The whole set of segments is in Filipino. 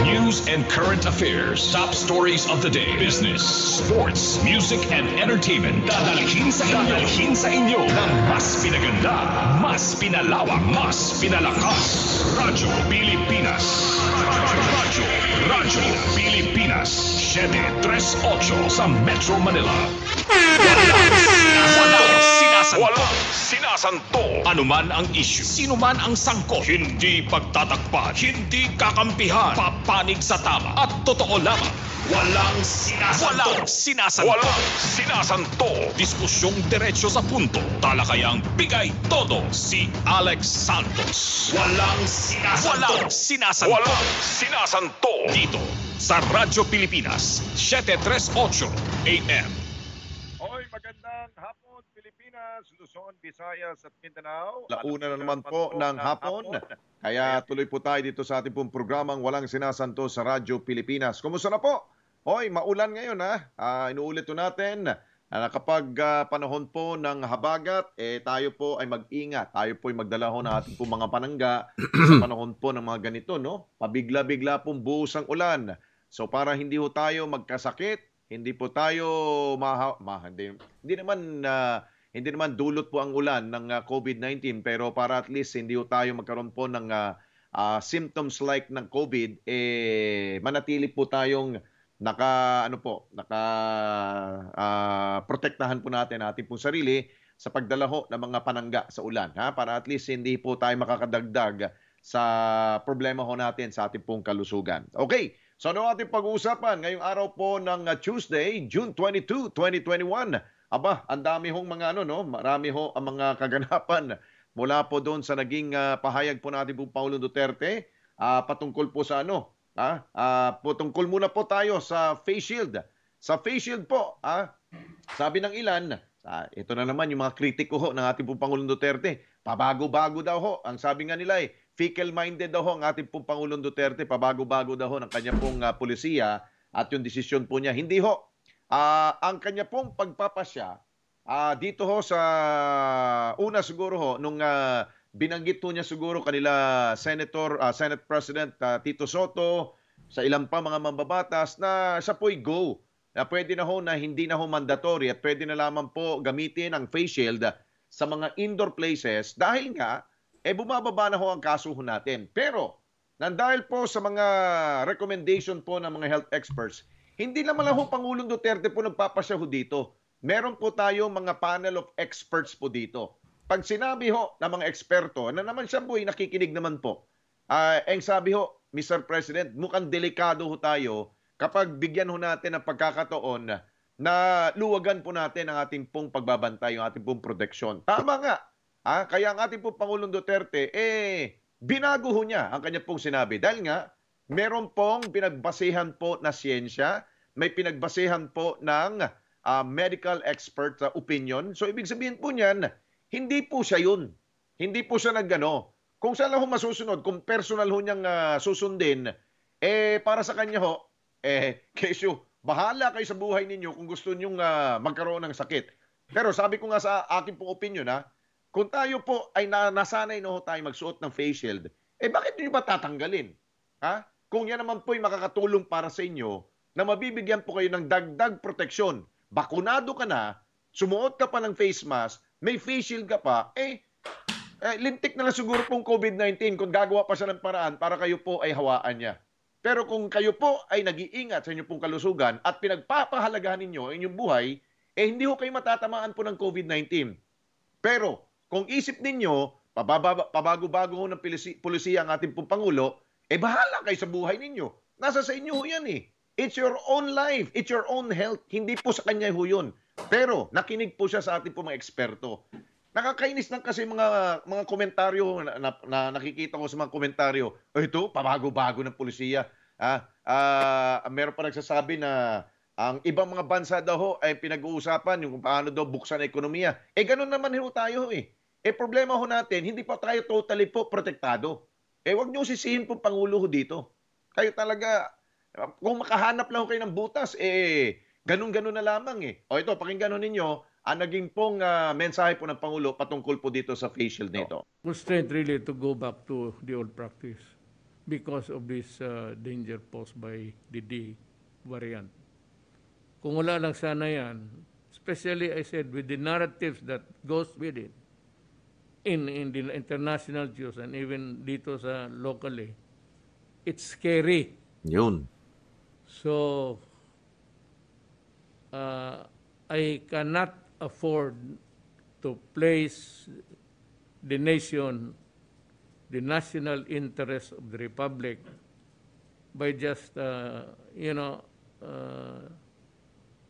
News and current affairs. Top stories of the day. Business, sports, music, and entertainment. Dadalhin sa inyo ng mas pinaganda, mas pinalawak, mas pinalakas. Radyo Pilipinas. Radyo Pilipinas. 738 sa Metro Manila. Walang sinasanto. Anuman ang issue, sino man ang sangkot, hindi pagtatakpan, hindi kakampihan, papanig sa tama at totoo lamang. Walang sinasanto. Walang sinasanto. Diskusyong diretso sa punto. Talakayang bigay todo si Alex Santos. Walang sinasanto. Walang sinasanto. Dito sa Radyo Pilipinas, 738 AM. Hoy, magandang hapon Pilipinas, Luzon, Visayas at Mindanao. Launa na naman po ng hapon. Kaya tuloy po tayo dito sa ating pong programang Walang Sinasanto sa Radyo Pilipinas. Kumusta na po? Hoy, maulan ngayon ha. Inuulit po natin na kapag panahon po ng habagat, tayo po ay mag-ingat. Tayo po ay magdala ho ng ating pong mga panangga sa panahon po ng mga ganito, no? Pabigla-bigla pong buhos ang ulan. So para hindi ho tayo magkasakit, hindi po tayo hindi naman dulot po ang ulan ng COVID-19, pero para at least hindi po tayo magkaroon po ng symptoms like ng COVID, manatili po tayong protektahan po natin ating pong sarili sa pagdala ho ng mga panangga sa ulan, ha? Para at least hindi po tayo makakadagdag sa problema ho natin sa ating pong kalusugan. Okay. So ano ating pag-uusapan ngayong araw po ng Tuesday, June 22, 2021? Aba, ang dami hong mga marami ho ang mga kaganapan mula po doon sa naging pahayag po natin po Pangulong Duterte patungkol po sa patungkol muna po tayo sa face shield. Sa face shield po, sabi ng ilan, ito na naman yung mga kritiko ho ng ating po Pangulong Duterte. Pabago-bago daw ho. Ang sabi nga nila fickle-minded daw ho ang ating pong Pangulong Duterte, pabago-bago daw ho ng kanya pong polisiya at yung desisyon po niya. Hindi ho. Ang kanya pong pagpapasya, dito ho sa una siguro ho, nung binanggit po niya siguro kanila Senate President Tito Soto, sa ilang pa mga mambabatas na siya po'y go. Na pwede na ho na hindi na ho mandatory at pwede na lamang po gamitin ang face shield sa mga indoor places dahil nga bumababa na ho ang kaso ho natin. Pero, dahil po sa mga recommendation po ng mga health experts, hindi naman lang ho Pangulong Duterte po nagpapasya ho dito. Meron po tayo mga panel of experts po dito. Pag sinabi ho ng mga eksperto, na naman siya po nakikinig naman po, ang sabi ho, Mr. President, mukhang delikado ho tayo kapag bigyan ho natin ng pagkakataon na luwagan po natin ang ating pong pagbabantay, ang ating pong proteksyon. Tama nga. Kaya ang ating pong Pangulong Duterte, binago ho niya ang kanya pong sinabi. Dahil nga, meron pong pinagbasehan po na siyensya, may pinagbasehan po ng medical expert opinion. So, ibig sabihin po niyan, hindi po siya yun. Hindi po siya nagano. Kung saan lang ho masusunod, kung personal ho niyang susundin, para sa kanya ho, kesyo, bahala kayo sa buhay ninyo kung gusto niyong magkaroon ng sakit. Pero sabi ko nga sa akin pong opinion, kung tayo po ay nasanay na ho tayo magsuot ng face shield, bakit niyo ba tatanggalin? Kung yan naman po ay makakatulong para sa inyo na mabibigyan po kayo ng dagdag proteksyon. Bakunado ka na, sumuot ka pa ng face mask, may face shield ka pa, lintik na lang siguro pong COVID-19 kung gagawa pa siya ng paraan para kayo po ay hawaan niya. Pero kung kayo po ay nag-iingat sa inyong pong kalusugan at pinagpapahalagahan ninyo ang inyong buhay, hindi ho kayo matatamaan po ng COVID-19. Pero kung isip ninyo, pabago-bago ho ng pulisiya ang ating pong Pangulo, bahala kayo sa buhay ninyo. Nasa sa inyo ho yan It's your own life. It's your own health. Hindi po sa kanya ho yun. Pero nakinig po siya sa ating pong mga eksperto. Nakakainis lang kasi mga komentaryo na nakikita ko sa mga komentaryo. Ito, pabago-bago ng pulisiya. Meron pa nagsasabi na ang ibang mga bansa daw ho ay pinag-uusapan yung paano daw buksan ang ekonomiya. Ganun naman ho tayo problema ho natin, hindi pa tayo totally po protektado. Wag niyo sisihin po Pangulo ho dito. Kayo talaga, kung makahanap lang ho kayo ng butas, ganun-ganun na lamang ito, pakinggan ho ninyo, ang naging pong mensahe po ng Pangulo patungkol po dito sa face shield nito. Constraint really to go back to the old practice. because of this danger posed by the D variant. Kung wala lang sana yan, especially I said with the narratives that goes with it in the international news and even dito sa locally, it's scary. Yun. So, I cannot afford to place the nation, the national interest of the Republic by just,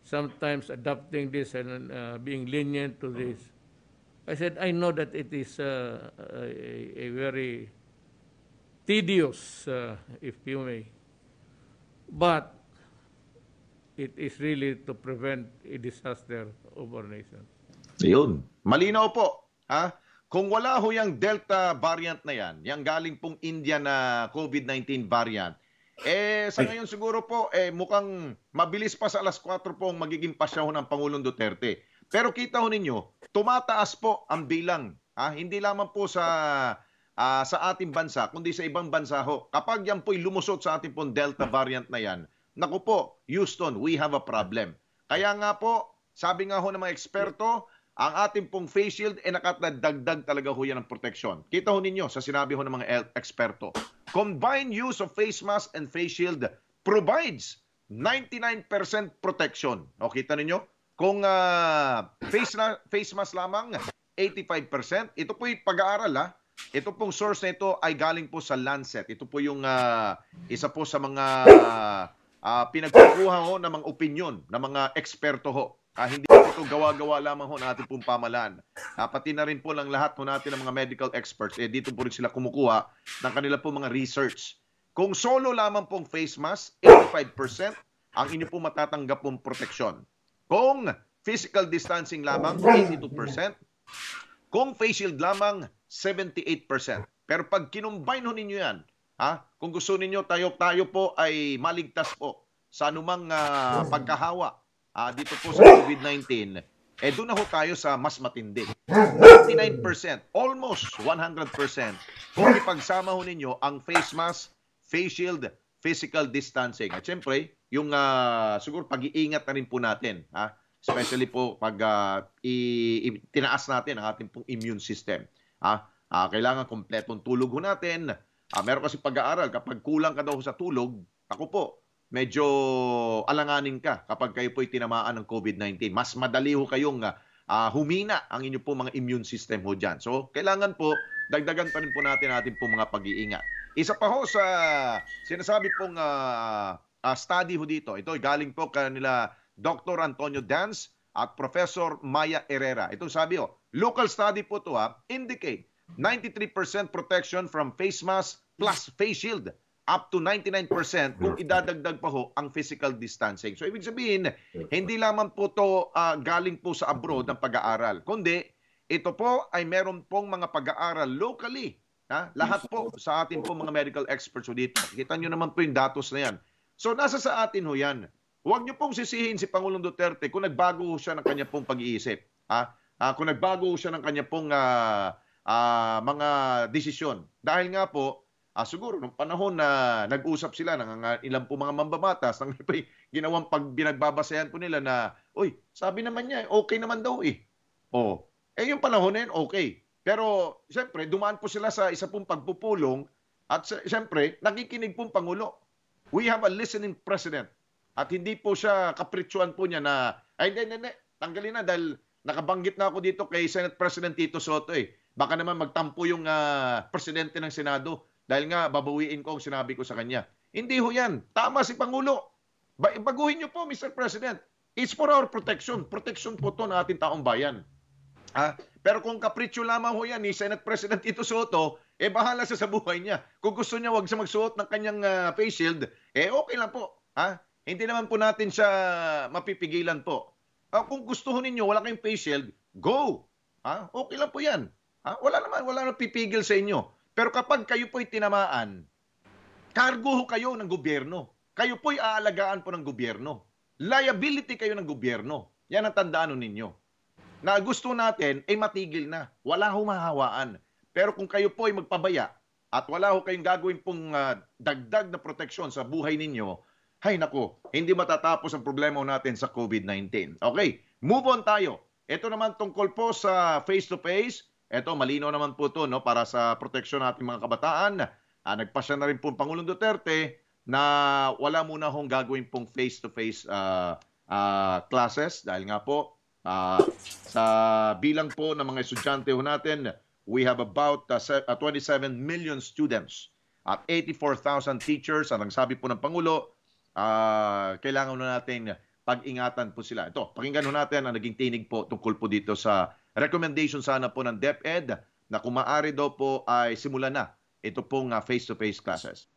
sometimes adopting this and being lenient to this. I said, I know that it is a very tedious, if you may, but it is really to prevent a disaster of our nation. Yun. Malinaw po. Ha? Kung wala ho yung Delta variant na yan, yung galing pong India na COVID-19 variant, sa ngayon siguro po, mukhang mabilis pa sa alas 4 po ang magiging pasya ho ng Pangulong Duterte. Pero kita ho ninyo, tumataas po ang bilang. Hindi lamang po sa ating bansa, kundi sa ibang bansa ho. Kapag yan po'y lumusot sa ating pong Delta variant na yan, naku po, Houston, we have a problem. Kaya nga po, sabi nga ho ng mga eksperto, ang ating pong face shield nakatadagdag talaga ho yan ng proteksyon. Kita ho ninyo sa sinabi ho ng mga eksperto. Combined use of face mask and face shield provides 99% protection. O kita ninyo? Kung face mask lamang, 85%. Ito po yung pag-aaral Ito pong source na ito ay galing po sa Lancet. Ito po yung isa po sa mga pinagkukuha ho ng mga opinion ng mga eksperto ho. Hindi po ito gawa-gawa lamang ho ng ating pong pamahalaan. Pati na rin po lang lahat po natin ng mga medical experts. Dito po rin sila kumukuha ng kanila po mga research. Kung solo lamang pong face mask, 85% ang inyo po matatanggap pong proteksyon. Kung physical distancing lamang, 82%. Kung face shield lamang, 78%. Pero pag kinumbine ho ninyo yan, kung gusto ninyo tayo po ay maligtas po sa anumang pagkahawa dito po sa COVID-19, doon na ho tayo sa mas matindi. 99%, almost 100%, kung ipagsama ho ninyo ang face mask, face shield, physical distancing. At syempre, yung siguro pag-iingat na rin po natin, especially po pag tinaas natin ang ating pong immune system. Kailangan kompletong tulog ho natin. Meron kasi pag-aaral, kapag kulang ka daw sa tulog, ako po, medyo alanganin ka kapag kayo po'y tinamaan ng COVID-19. Mas madali ho kayong humina ang inyo po mga immune system ho dyan. So, kailangan po, dagdagan pa rin po natin ating po mga pag-iingat. Isa pa ho sa sinasabi pong study ho dito. Ito galing po kanila Dr. Antonio Dance at Professor Maya Herrera. Ito sabi local study po to indicate 93% protection from face mask plus face shield up to 99% kung idadagdag pa ho ang physical distancing. So ibig sabihin, hindi lamang po to galing po sa abroad ng pag-aaral, kundi ito po ay meron pong mga pag-aaral locally. Lahat po sa atin po mga medical experts ho dito. Kita nyo naman po yung datos na yan. So nasa sa atin ho yan. Huwag nyo pong sisihin si Pangulong Duterte kung nagbago ho siya ng kanya pong pag-iisip. Kung nagbago ho siya ng kanya pong mga desisyon. Dahil nga po, siguro nung panahon na nag-usap sila ng ilang po mga mambabatas, nang ginawang binagbabasehan po nila na, sabi naman niya, okay naman daw yung panahon na yun, okay. Pero, siyempre, dumaan po sila sa isa pong pagpupulong at siyempre, nakikinig pong Pangulo. We have a listening president. At hindi po siya kapritsuan po niya na, hindi, tanggalin na dahil nakabanggit na ako dito kay Senate President Tito Soto Baka naman magtampo yung presidente ng Senado dahil nga babawiin ko ang sinabi ko sa kanya. Hindi ho yan. Tama si Pangulo. Baguhin niyo po, Mr. President. It's for our protection. Protection po to ng ating taong bayan. Pero kung kapritsyo lamang ho yan ni Senate President Tito Soto, bahala siya sa buhay niya. Kung gusto niya wag siya magsuot ng kanyang face shield, okay lang po. Hindi naman po natin siya mapipigilan po. Kung gusto ho ninyo, wala kayong face shield, go. Okay lang po yan. Wala naman pipigil sa inyo. Pero kapag kayo po'y tinamaan, cargo ho kayo ng gobyerno. Kayo po'y aalagaan po ng gobyerno. Liability kayo ng gobyerno. Yan ang tandaan ninyo. Na gusto natin, matigil na. Wala humahawaan. Pero kung kayo po'y magpabaya, at wala ho kayong gagawin pong dagdag na proteksyon sa buhay ninyo, hay nako, hindi matatapos ang problema natin sa COVID-19. Okay, move on tayo. Ito naman tungkol po sa face-to-face. Ito, malino naman po ito, no, para sa proteksyon natin mga kabataan. Nagpasya na rin po Pangulong Duterte na wala muna hong gagawin pong face-to-face classes dahil nga po sa bilang po ng mga estudyante ho natin, we have about 27 million students at 84,000 teachers. Ang sabi po ng Pangulo, kailangan na natin pag-ingatan po sila. Ito, pakinggan natin ang naging tinig po tungkol po dito sa recommendation sana po ng DepEd na kung maaari daw po ay simulan na ito pong face-to-face classes.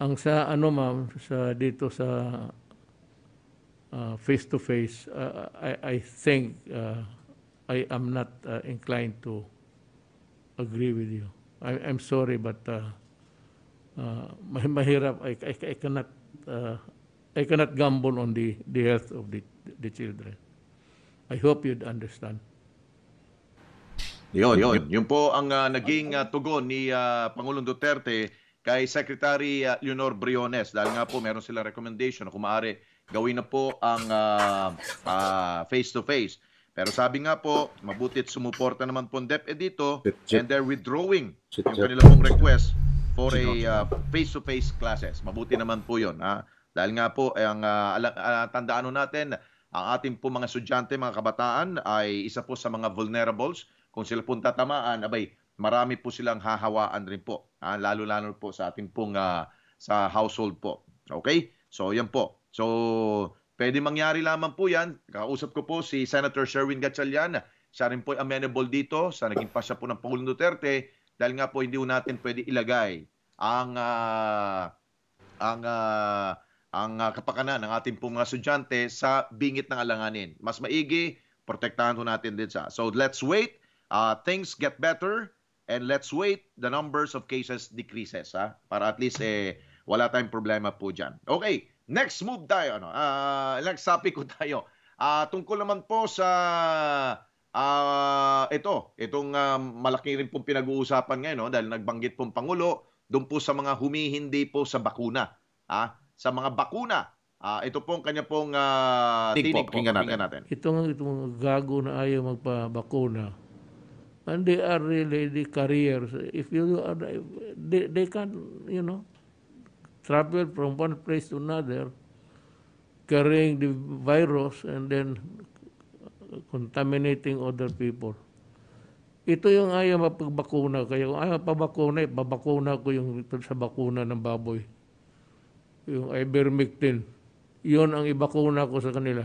Ang sa ma'am, sa dito sa face-to-face, I think I am not inclined to agree with you. I'm sorry, but mahirap. I cannot gamble on the health of the children. I hope you'd understand. Yun po ang naging tugon ni Pangulong Duterte kay Secretary Leonor Briones. Dahil nga po meron silang recommendation na kung maaari gawin na po ang face-to-face. Pero sabi nga po, mabutit sumuporta naman po ang DepEd dito and they're withdrawing yung kanilang pong request for a face-to-face classes. Mabuti naman po yun. Dahil nga po, ang tandaan natin, ang ating po mga estudyante, mga kabataan ay isa po sa mga vulnerables. Kung sila pong tatamaan, abay, marami po silang hahawaan rin po. Lalo-lalo po sa ating pong sa household po. Okay? So, yan po. So, pwede mangyari lamang po yan. Kausap ko po si Senator Sherwin Gatchalian. Siya rin po amenable dito sa naging pasya po ng Pangulong Duterte dahil nga po hindi po natin pwede ilagay ang kapakanan ng ating pong mga estudyante sa bingit ng alanganin. Mas maigi, protektahan po natin din sa. So, let's wait. Things get better and let's wait the numbers of cases decreases para at least wala tayong problema po dyan. Okay, next move tayo. Next topic ko tayo. Tungkol naman po sa itong malaki rin pong pinag-uusapan ngayon dahil nagbanggit pong Pangulo doon po sa mga humihindi po sa bakuna. Sa mga bakuna. Ito pong kanya pong tinig po. Pakinggan natin. Itong gago na ayaw magpabakuna. And they are really the carriers. If you are, they can, travel from one place to another, carrying the virus and then contaminating other people. Ito yung ayaw mapagbakuna. Kaya kung ayaw pabakuna, babakuna ko yung sa bakuna ng baboy. Yung ivermectin. Yun ang ibakuna ko sa kanila.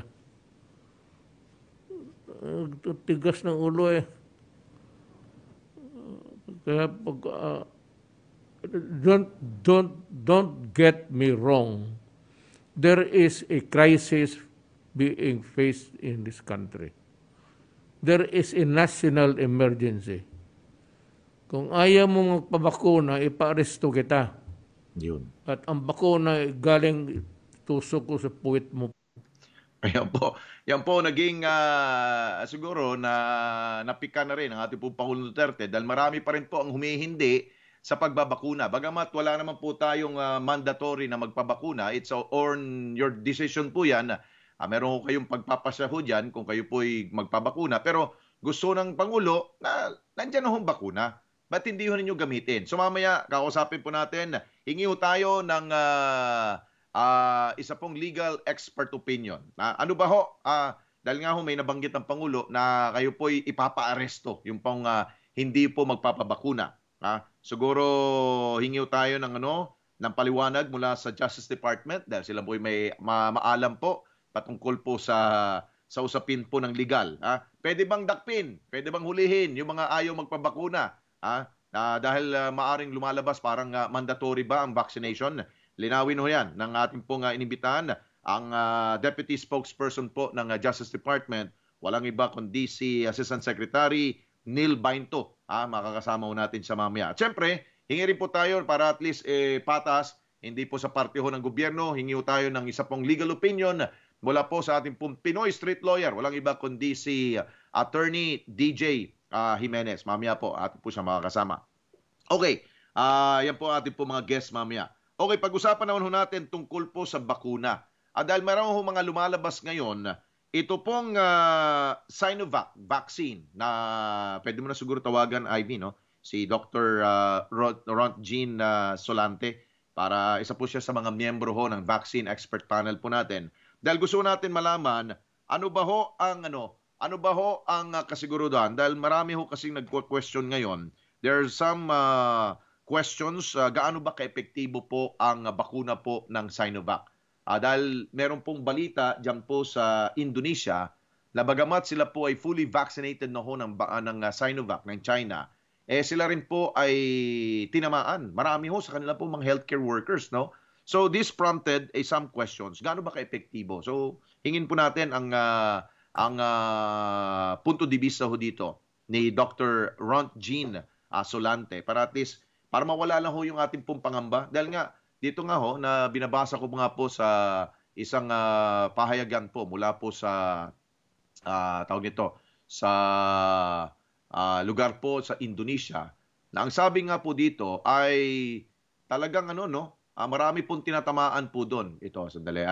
Tigas ng ulo Kaya pag don't get me wrong. There is a crisis being faced in this country. There is a national emergency. Kung ayaw mo magpabakuna, ipa-aresto kita. Yun. At ang bakuna galing tusok ko sa puwit mo. Yan po naging siguro na napika na rin ang ating po Pangulong Duterte dahil marami pa rin po ang humihindi sa pagbabakuna. Bagamat wala naman po tayong mandatory na magpabakuna, it's on your decision po yan. Meron ko kayong pagpapasya ho dyan kung kayo po'y magpabakuna. Pero gusto ng Pangulo na nandyan na hong bakuna. Ba't hindi ho ninyo gamitin? So mamaya, kakausapin po natin, hingi ho tayo ng isa pong legal expert opinion. Ano ba ho? Dahil nga ho may nabanggit ng Pangulo na kayo po'y ipapa-aresto, yung pong hindi po magpapabakuna. Siguro hingi ho tayo ng paliwanag mula sa Justice Department dahil sila po'y may maalam po patungkol po sa usapin po ng legal. Pwede bang dakpin? Pwede bang hulihin yung mga ayaw magpabakuna? Dahil maaring lumalabas parang mandatory ba ang vaccination? Linawin ho yan ng ating pong inimbitahan ang Deputy Spokesperson po ng Justice Department. Walang iba kundi si Assistant Secretary Neil Bainto. Makakasama ho natin sa mamaya. At syempre, hingi rin po tayo para at least patas, hindi po sa parte ho ng gobyerno, hingi ho tayo ng isa pong legal opinion mula po sa ating pong Pinoy Street Lawyer. Walang iba kundi si Attorney DJ Jimenez. Mamaya po, atin po siya makakasama. Okay, Yan po ating po mga guests mamaya. Okay, pag-usapan naman ho natin tungkol po sa bakuna. Dahil meron ho mga lumalabas ngayon, ito pong Sinovac vaccine na pwede mo na siguro tawagan, Ivy, no? Si Dr. Ron Jean Solante, para isa po siya sa mga miyembro ho ng vaccine expert panel po natin. Dahil gusto natin malaman ano ba ho ang kasiguruhan, dahil marami ho kasing nagko-question ngayon. There are some questions, gaano ba kaepektibo po ang bakuna po ng Sinovac? Dahil meron pong balita dyan po sa Indonesia na bagamat sila po ay fully vaccinated na ho ng Sinovac ng China, sila rin po ay tinamaan. Marami ho sa kanila po mga healthcare workers, no? So this prompted some questions. Gaano ba kaepektibo? So hingin po natin ang punto de vista ho dito ni Dr. Ron Jean Solante para at least para mawala lang ho yung ating pong pangamba. Dahil nga, dito nga ho, na binabasa ko nga po sa isang pahayagan po mula po sa, tawag nito, sa lugar po sa Indonesia, na ang sabi nga po dito ay talagang marami pong tinatamaan po doon. Ito, sandali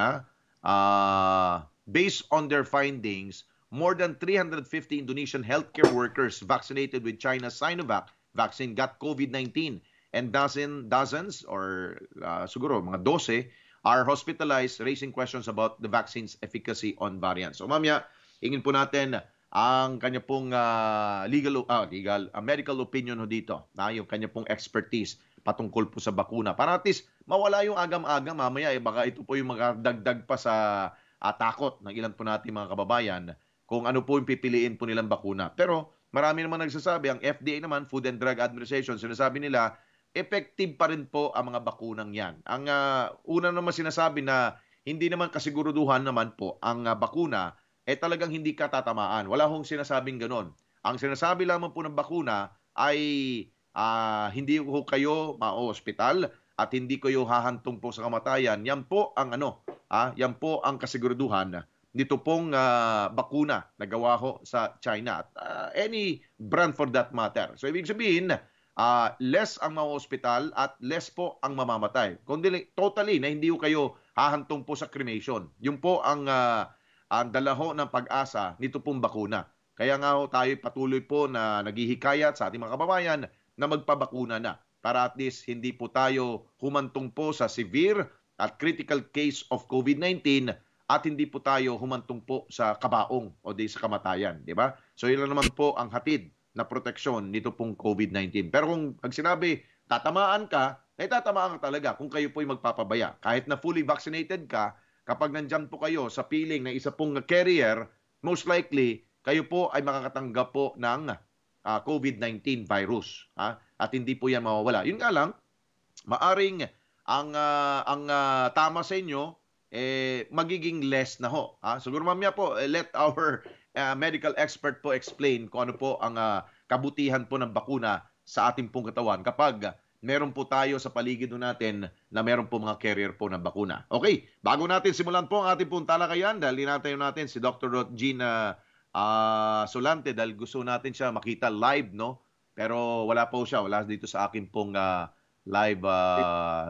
based on their findings, more than 350 Indonesian healthcare workers vaccinated with China's Sinovac vaccine got COVID-19. And dozens or siguro mga 12 are hospitalized, raising questions about the vaccine's efficacy on variants. So mamaya, hingin po natin ang kanya pong medical opinion ho dito, yung kanya pong expertise patungkol po sa bakuna. Para at least mawala yung agam-agam mamaya, baka ito po yung magdagdag pa sa takot ng ilan po natin mga kababayan kung ano po yung pipiliin po nilang bakuna. Pero marami naman nagsasabi, ang FDA naman, Food and Drug Administration, sinasabi nila, effective pa rin po ang mga bakunang yan. Ang una naman sinasabi na hindi naman kasiguruduhan naman po ang bakuna, talagang hindi ka tatamaan. Wala hong sinasabing ganon. Ang sinasabi lamang po ng bakuna ay hindi ho kayo ma-hospital at hindi kayo hahantong po sa kamatayan. Yan po ang yan po ang kasiguruduhan nito pong bakuna na gawa ho sa China at any brand for that matter. So ibig sabihin, less ang mga hospital at less po ang mamamatay. Kundi totally na hindi kayo hahantong po sa cremation. Yun po ang dalaho ng pag-asa nito pong bakuna. Kaya nga ho tayo patuloy po na naghihikayat sa ating mga kababayan na magpabakuna na para at least hindi po tayo humantong po sa severe at critical case of COVID-19 at hindi po tayo humantong po sa kabaong o sa kamatayan. Di ba? So yun naman po ang hatid na proteksyon nito pong COVID-19. Pero kung pag sinabi, tatamaan ka, tatamaan ka talaga kung kayo po'y magpapabaya. Kahit na fully vaccinated ka, kapag nandyan po kayo sa piling na isa pong carrier, most likely, kayo po ay makakatanggap po ng COVID-19 virus. At hindi po yan mawawala. Yun nga lang, maaring ang tama sa inyo, magiging less na ho. Siguro mamaya po, let our medical expert po explain kung ano po ang kabutihan po ng bakuna sa ating pong katawan kapag meron po tayo sa paligid natin na meron po mga carrier po ng bakuna. Okay, bago natin simulan po ang ating pong talakayan, dahil linatayo natin si Dr. Jean Solante dahil gusto natin siya makita live, no? Pero wala po siya, wala dito sa akin pong live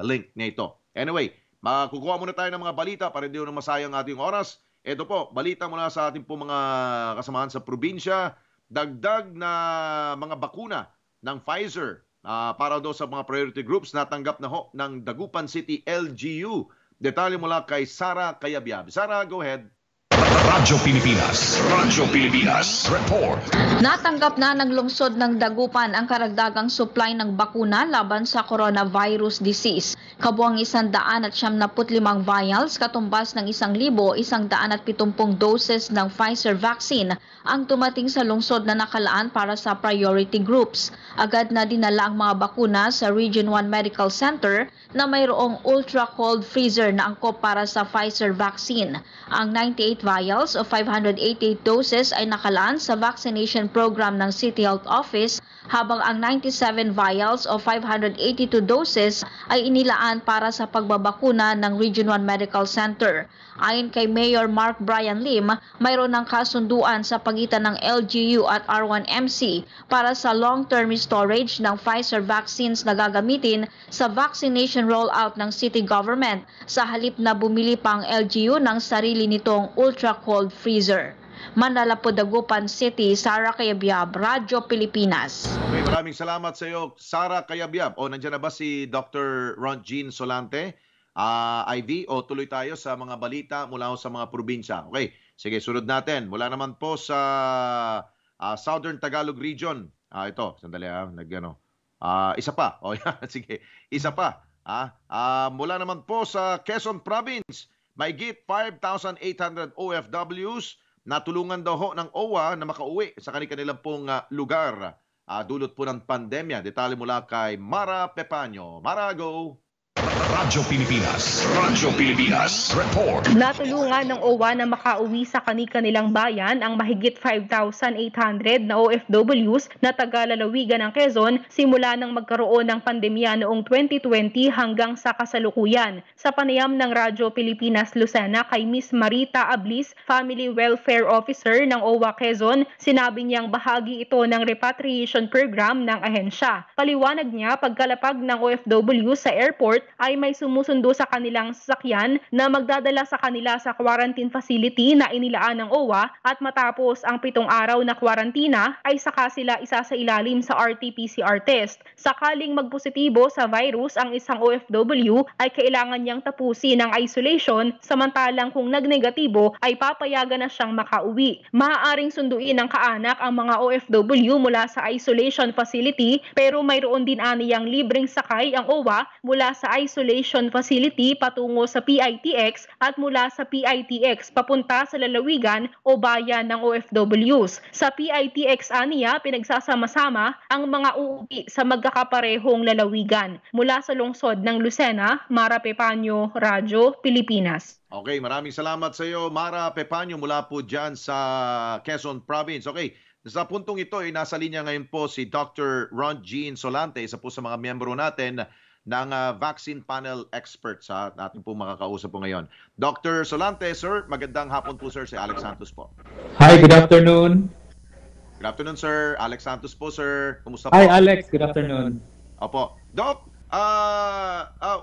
link nito. Anyway, makukuha muna tayo ng mga balita para hindi na masayang ating oras. Ito po, balita mula sa ating po mga kasamahan sa probinsya. Dagdag na mga bakuna ng Pfizer para daw sa mga priority groups natanggap na ho ng Dagupan City LGU. Detalye mula kay Sara Cayabyab. Sara, go ahead. Radyo Pilipinas. Report. Natanggap na ng lungsod ng Dagupan ang karagdagang supply ng bakuna laban sa coronavirus disease. Kabuang 175 vials katumbas ng 1,170 doses ng Pfizer vaccine ang tumating sa lungsod na nakalaan para sa priority groups. Agad na dinala ang mga bakuna sa Region 1 Medical Center na mayroong ultra-cold freezer na angkop para sa Pfizer vaccine. Ang 98 vials o 588 doses ay nakalaan sa vaccination program ng City Health Office, habang ang 97 vials o 582 doses ay inilaan para sa pagbabakuna ng Region 1 Medical Center. Ayon kay Mayor Mark Brian Lim, mayroon ng kasunduan sa pagitan ng LGU at R1MC para sa long-term storage ng Pfizer vaccines na gagamitin sa vaccination rollout ng city government sa halip na bumili pang LGU ng sarili nitong ultra-cold freezer. Manala po, Dagupan City, Sara Cayabyab, Radyo Pilipinas. Okay, maraming salamat sa iyo, Sara Cayabyab. O, nandiyan na ba si Dr. Ron Jean Solante? IV, o tuloy tayo sa mga balita mula sa mga probinsya. Okay, sige, sunod natin. Mula naman po sa Southern Tagalog Region. Ito, sandali isa pa. O, yan, sige, isa pa. Mula naman po sa Quezon Province, mahigit 5,800 OFWs na tulungan daw ho ng OWA na makauwi sa kanilang pong lugar. Dulot po ng pandemya. Detalye mula kay Mara Pepaño. Mara, go! Radyo Pilipinas Report. Natulungan ng OWA na makauwi sa kanilang bayan ang mahigit 5,800 na OFWs na taga-lalawigan ng Quezon simula nang magkaroon ng pandemya noong 2020 hanggang sa kasalukuyan. Sa panayam ng Radyo Pilipinas Lucena kay Miss Marita Ablis, Family Welfare Officer ng OWA Quezon, sinabi niyang bahagi ito ng repatriation program ng ahensya. Paliwanag niya, pagkalapag ng OFW sa airport ay may sumusundo sa kanilang sasakyan na magdadala sa kanila sa quarantine facility na inilaan ng OWA, at matapos ang 7 araw na kwarantina ay saka sila isa sa ilalim sa RT-PCR test. Sakaling magpositibo sa virus ang isang OFW ay kailangan niyang tapusin ang isolation, samantalang kung nagnegatibo ay papayagan na siyang makauwi. Maaaring sunduin ng kaanak ang mga OFW mula sa isolation facility, pero mayroon din aniyang libreng sakay ang OWA mula sa isolation facility patungo sa PITX at mula sa PITX papunta sa lalawigan o bayan ng OFWs. Sa PITX aniya, pinagsasama-sama ang mga uuwi sa magkakaparehong lalawigan. Mula sa lungsod ng Lucena, Mara Pepaño, Radyo Pilipinas. Okay, maraming salamat sa iyo, Mara Pepaño, mula po dyan sa Quezon Province. Okay, sa puntong ito ay nasa linya ngayon po si Dr. Ron Jean Solante, isa po sa mga miyembro natin ng vaccine panel experts natin po makakausap po ngayon. Dr. Solante, sir, magandang hapon po, sir. Si Alex Santos po. Hi, good afternoon. Good afternoon, sir. Alex Santos po, sir. Kumusta po? Hi, Alex. Good afternoon. Opo. Doc,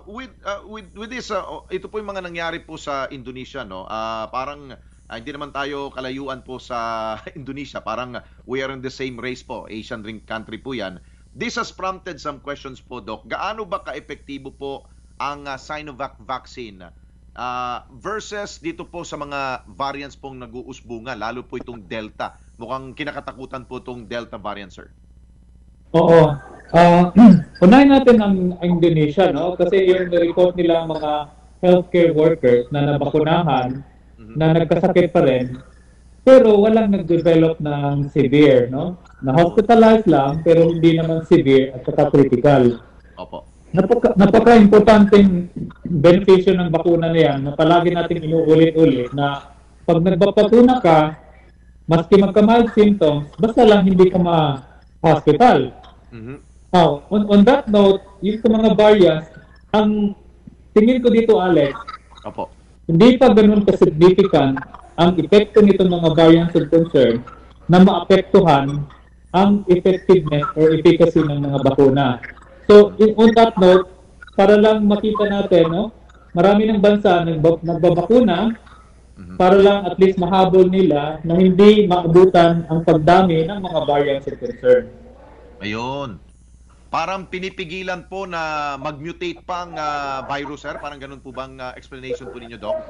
with this, ito po yung mga nangyari po sa Indonesia, no? Parang hindi naman tayo kalayuan po sa Indonesia. Parang we are in the same race po. Asian country po yan. This has prompted some questions po, Doc. Gaano ba ka-epektibo po ang Sinovac vaccine versus dito po sa mga variants pong nag-uusbunga, lalo po itong Delta? Mukhang kinakatakutan po itong Delta variant, sir. Oo. Unahin natin ang Indonesia, no? Kasi yung report nila mga healthcare workers na nabakunahan, na nagkasakit pa rin, pero walang nag-develop ng severe, no? Na-hospitalized lang, pero hindi naman severe at saka critical. Opo. Napaka-importanting benepisyo ng bakuna na yan, na palagi natin inuulit-ulit, na pag nagbabakuna ka, maski magka-mild symptoms, basta lang hindi ka ma-hospital. Now, on that note, yung sa mga variants, ang tingin ko dito, Alex, Opo. hindi pa ganun ka-significant ang epekto nitong mga variants of concern na maapektuhan ang effectiveness or efficacy ng mga bakuna. So, on that note, para lang makita natin, no, marami ng bansa nagbabakuna para lang at least mahabol nila na hindi maabutan ang pagdami ng mga variants of concern. Ayun. Parang pinipigilan po na mag-mutate pa ang virus, sir? Parang ganun po bang explanation po ninyo, Doc?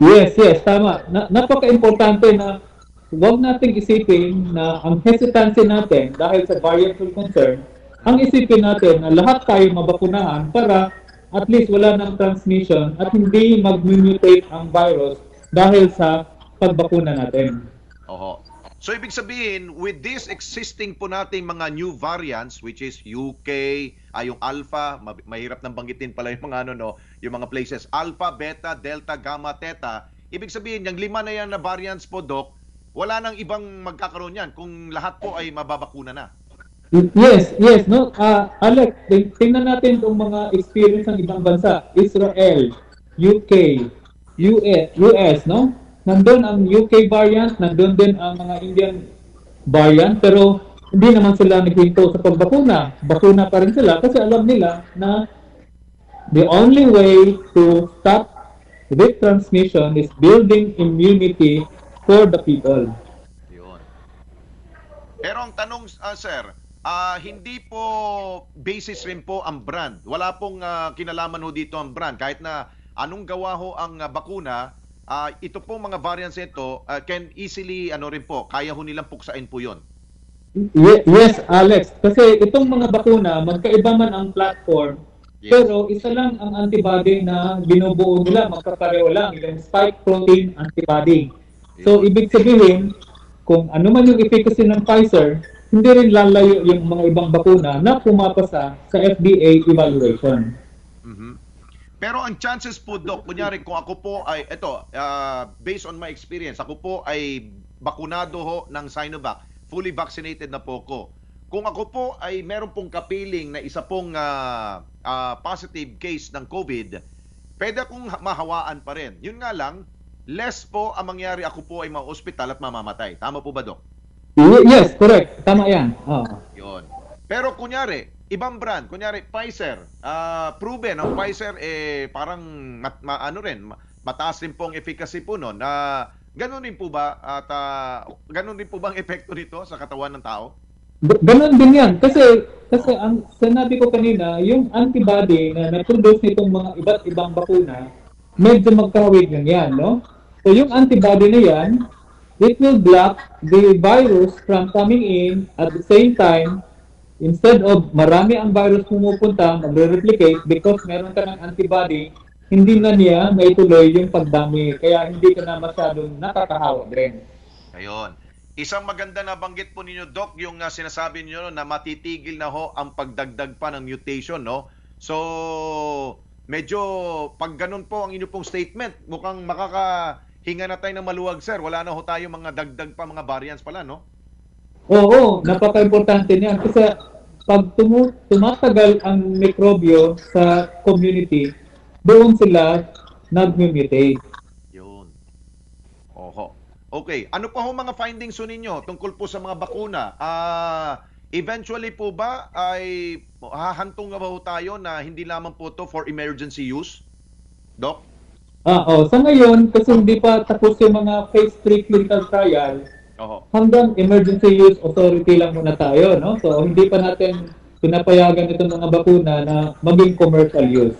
Yes, tama. Napaka-importante na huwag nating isipin na ang hesitancy natin dahil sa variant of concern, ang isipin natin na lahat tayo mabakunahan para at least wala ng transmission at hindi mag-mutate ang virus dahil sa pagbakuna natin. Oho. So, ibig sabihin, with this existing po nating mga new variants, which is UK, yung Alpha, mahirap nang banggitin pala yung mga yung mga places, Alpha, Beta, Delta, Gamma, Theta, ibig sabihin, yung 5 na yan na variants po, Doc, wala nang ibang magkakaroon yan kung lahat po ay mababakuna na. Yes, no? Alex, tingnan natin itong mga experience ng ibang bansa. Israel, UK, US, no? Nandun ang UK variant, nandun din ang mga Indian variant, pero hindi naman sila naghinto sa pagbakuna. Bakuna pa rin sila kasi alam nila na the only way to stop this transmission is building immunity for the people. Yun. Pero ang tanong, sir, hindi po basis rin po ang brand. Wala pong kinalaman ho dito ang brand. Kahit na anong gawa ho ang bakuna, ito pong mga variants ito can easily, rin po, kaya ho nilang puksain po yun. Yes, Alex. Kasi itong mga bakuna, magkaiba man ang platform, pero isa lang ang antibody na binubuo nila, magkapareho lang, yung spike protein antibody. So, ibig sabihin, kung ano man yung efficacy ng Pfizer, hindi rin lalayo yung mga ibang bakuna na pumapasa sa FDA evaluation. Pero ang chances po, Doc, kunyari kung ako po ay, based on my experience, ako po ay bakunado ho ng Sinovac, fully vaccinated na po ko. Kung ako po ay meron pong kapiling na isa pong positive case ng COVID, pwede akong mahawaan pa rin. Yun nga lang, less po ang mangyari, ako po ay ma-hospital at mamamatay. Tama po ba, Doc? Yes, correct. Tama yan. Yun. Pero kunyari, ibang brand, kunyari Pfizer, proven ang Pfizer parang mataas rin po ang efficacy po noon. Ganun rin po ba at ganun din po ba ang epekto nito sa katawan ng tao? Ganun din yan. Kasi ang sinabi ko kanina, yung antibody na na-produce nitong mga iba't ibang bakuna, medyo magkawig yan, no? So yung antibody na yan, it will block the virus from coming in at the same time. Instead of marami ang virus pumupunta, magre-replicate because meron ka ng antibody, hindi na niya maituloy yung pagdami. Kaya hindi ka na masyadong nakakahawa din. Ayun. Isang maganda na banggit po ninyo, Doc, yung sinasabi niyo na matitigil na ho ang pagdagdag pa ng mutation, no? So, medyo pag ganun po ang inyo pong statement, mukhang makakahinga na tayo ng maluwag, sir. Wala na ho tayo mga dagdag pa, mga variants pala, no? Oo, napaka-importante niyan. Kasi pag tumatagal ang mikrobyo sa community, doon sila nag-mutate. Yun. Oho. Okay. Ano pa ho mga findings ninyo tungkol po sa mga bakuna? Eventually po ba ay hahantong na ba ho tayo na hindi lamang po to for emergency use? Doc? Sa ngayon, kasi hindi pa tapos yung mga phase 3 clinical trial, hanggang emergency use authority lang muna tayo, no? So, hindi pa natin pinapayagan itong mga bakuna na maging commercial use.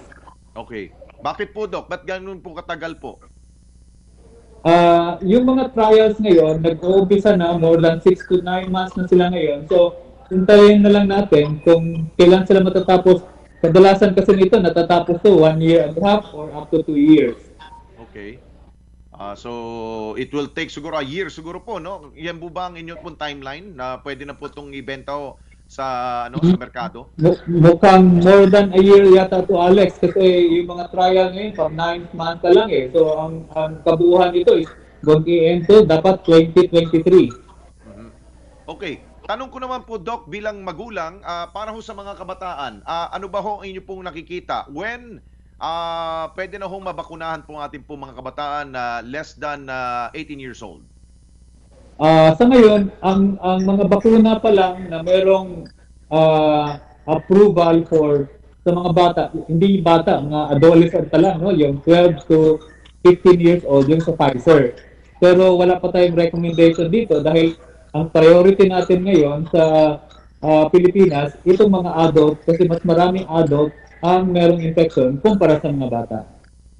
Okay. Bakit po, Doc? Ba't ganun po katagal po? Yung mga trials ngayon, nag-uumpisa na, more than 6 to 9 months na sila ngayon. So, hintayin na lang natin kung kailan sila matatapos. Kadalasan kasi nito, natatapos to 1 year and a half or up to 2 years. Okay. So, it will take siguro a year siguro po, no? Yan po ba ang inyong pong timeline na pwede na po itong ibenta sa sa merkado? Mukhang more than a year yata to, Alex, kasi yung mga trial ngayon pang 9 months ka lang eh. So ang kabuuan nito is going to end to dapat 2023. Okay. Tanong ko naman po, Doc, bilang magulang, para ho sa mga kabataan, ano ba ho ang inyo pong nakikita? When pwede na hong mabakunahan po ang ating po mga kabataan na less than 18 years old? Sa ngayon, ang mga bakuna pa lang na merong approval for sa mga bata, hindi bata, mga adolescent pa lang, no? Yung 12 to 15 years old, yung sa Pfizer. Pero wala pa tayong recommendation dito dahil ang priority natin ngayon sa Pilipinas, itong mga adult, kasi mas maraming adult ang merong infection kumpara sa mga bata.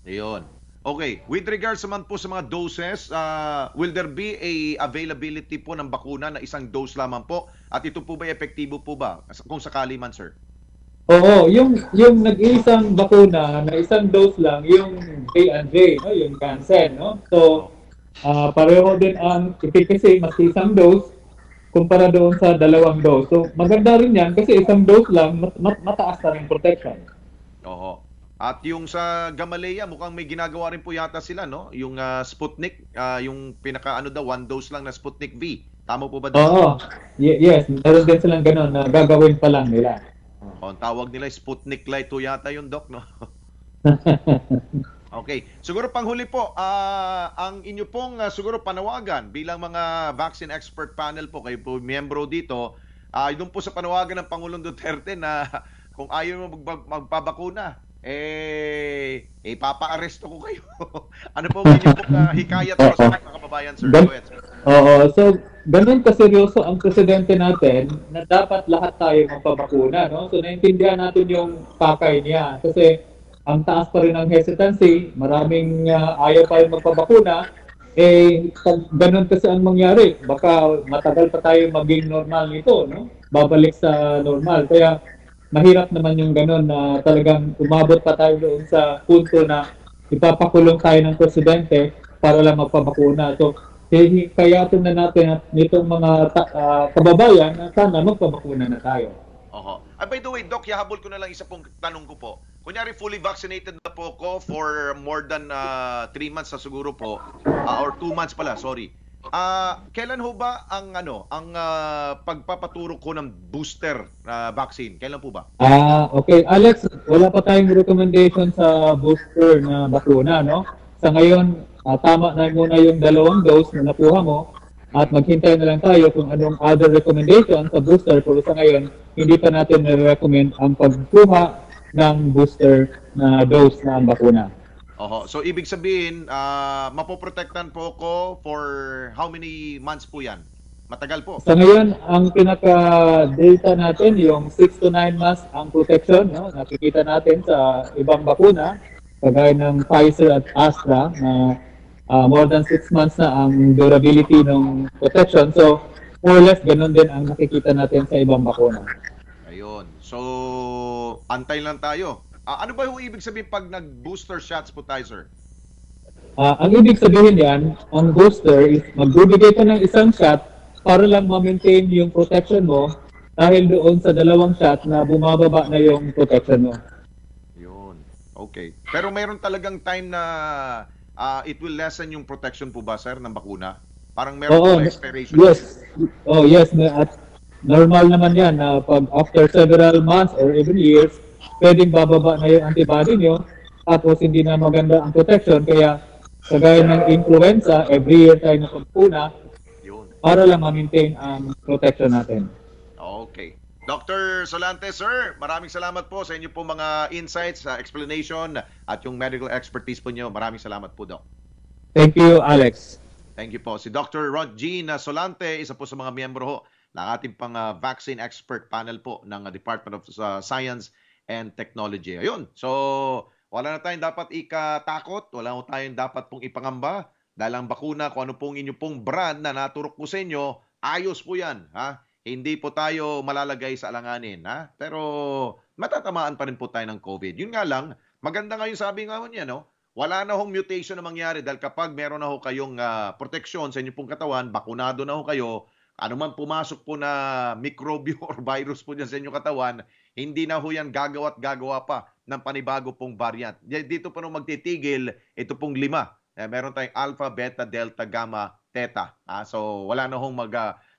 Ayun. Okay, with regards naman po sa mga doses, will there be a availability po ng bakuna na isang dose lamang po? At ito po ba epektibo po ba? Kung sakali man, sir. Oo, yung nag-iisang bakuna na isang dose lang, yung J&J, no? Yung Janssen, no? So, pareho din ang efficacy, mas isang dose kumpara doon sa 2 dose. So, maganda rin yan kasi isang dose lang, mataas na rin protection. Oo. At yung sa Gamaleya, mukhang may ginagawa rin po yata sila, no? Yung Sputnik, yung pinaka ano daw, 1 dose lang na Sputnik V. Tama po ba doon? Oo. Yes, meron din silang ganun na gagawin pa lang nila. Ang tawag nila Sputnik Light to yata yung Doc, no? Okay. Siguro panghuli po, ang inyo pong siguro panawagan bilang mga vaccine expert panel po, kayo po miyembro dito, doon po sa panawagan ng Pangulong Duterte na kung ayaw mo magpabakuna, ipapa-aresto ko kayo. Ano po ang inyong hikayat po sa mga kababayan, sir? Go ahead, sir. Oo. So, ganun kaseryoso ang presidente natin na dapat lahat tayo magpabakuna, no? So, naintindihan natin yung pakay niya. Kasi ang taas pa rin ang hesitancy, maraming ayaw pa rin magpabakuna, pag ganun kasi ang mangyari, baka matagal pa tayo maging normal nito, no? Babalik sa normal. Kaya mahirap naman yung ganun na talagang umabot pa tayo doon sa punto na ipapakulong tayo ng presidente para lang magpabakuna. So, kaya na natin nitong mga kababayan na sana magpabakuna na tayo. By the way, Doc, yahabol ko na lang isa pong tanong ko po. Kunyari, fully vaccinated na po ko for more than 3 months na siguro po, or 2 months pala, sorry. Kailan ho ba ang pagpapaturo ko ng booster vaccine? Kailan po ba? Okay. Alex, wala pa tayong recommendation sa booster na bakuna, no? Sa ngayon, tama na muna yung 2 dose na nakuha mo at maghintay na lang tayo kung anong other recommendation sa booster. Pero sa ngayon, hindi pa natin na-recommend ang pagkuha ng booster na dose na bakuna. So, ibig sabihin, mapoprotektan po ko for how many months po yan? Matagal po. Sa ngayon, ang pinaka-data natin, yung 6 to 9 months ang protection, no? Nakikita natin sa ibang bakuna, kagaya ng Pfizer at Astra, na more than 6 months na ang durability ng protection. So, more or less, ganun din ang nakikita natin sa ibang bakuna. Ayun. So, antay lang tayo. Ano ba yung ibig sabihin pag nag-booster shots po tayo, sir? Ang ibig sabihin yan, ang booster is magbibigay ka ng isang shot para lang ma-maintain yung protection mo dahil doon sa 2 shot na bumababa na yung protection mo. Yun. Okay. Pero mayroon talagang time na it will lessen yung protection po ba, sir, ng bakuna? Parang meron po expiration. Yes. Yes. At normal naman yan na pag after several months or even years, pwedeng bababa na yung antibody nyo tapos hindi na maganda ang protection. Kaya kagaya ng influenza, every year tayo napagpuna para lang ma-maintain ang protection natin. Okay. Dr. Solante, sir, maraming salamat po sa inyo po mga insights, explanation at yung medical expertise po nyo. Maraming salamat po, Doc. Thank you, Alex. Thank you po. Si Dr. Rod Jean Solante, isa po sa mga miyembro ho ng ating pang vaccine expert panel po ng Department of Science and Technology. Ayun. So, wala na tayong dapat ikatakot, wala na tayong dapat pong ipangamba dahil ang bakuna, kung ano pong inyo pong brand na naturok po sa inyo, ayos po yan. Ha? Hindi po tayo malalagay sa alanganin. Ha? Pero matatamaan pa rin po tayo ng COVID. Yun nga lang, maganda nga yung sabi nga niya, no? Wala na hong mutation na mangyari dahil kapag meron na ho kayong proteksyon sa inyo pong katawan, bakunado na ho kayo, ano man pumasok po na mikrobyo or virus po dyan sa inyong katawan, hindi na ho yan gagawa pa ng panibago pong variant. Dito po nung magtitigil, ito pong 5. Meron tayong alpha, beta, delta, gamma, theta. So wala na hong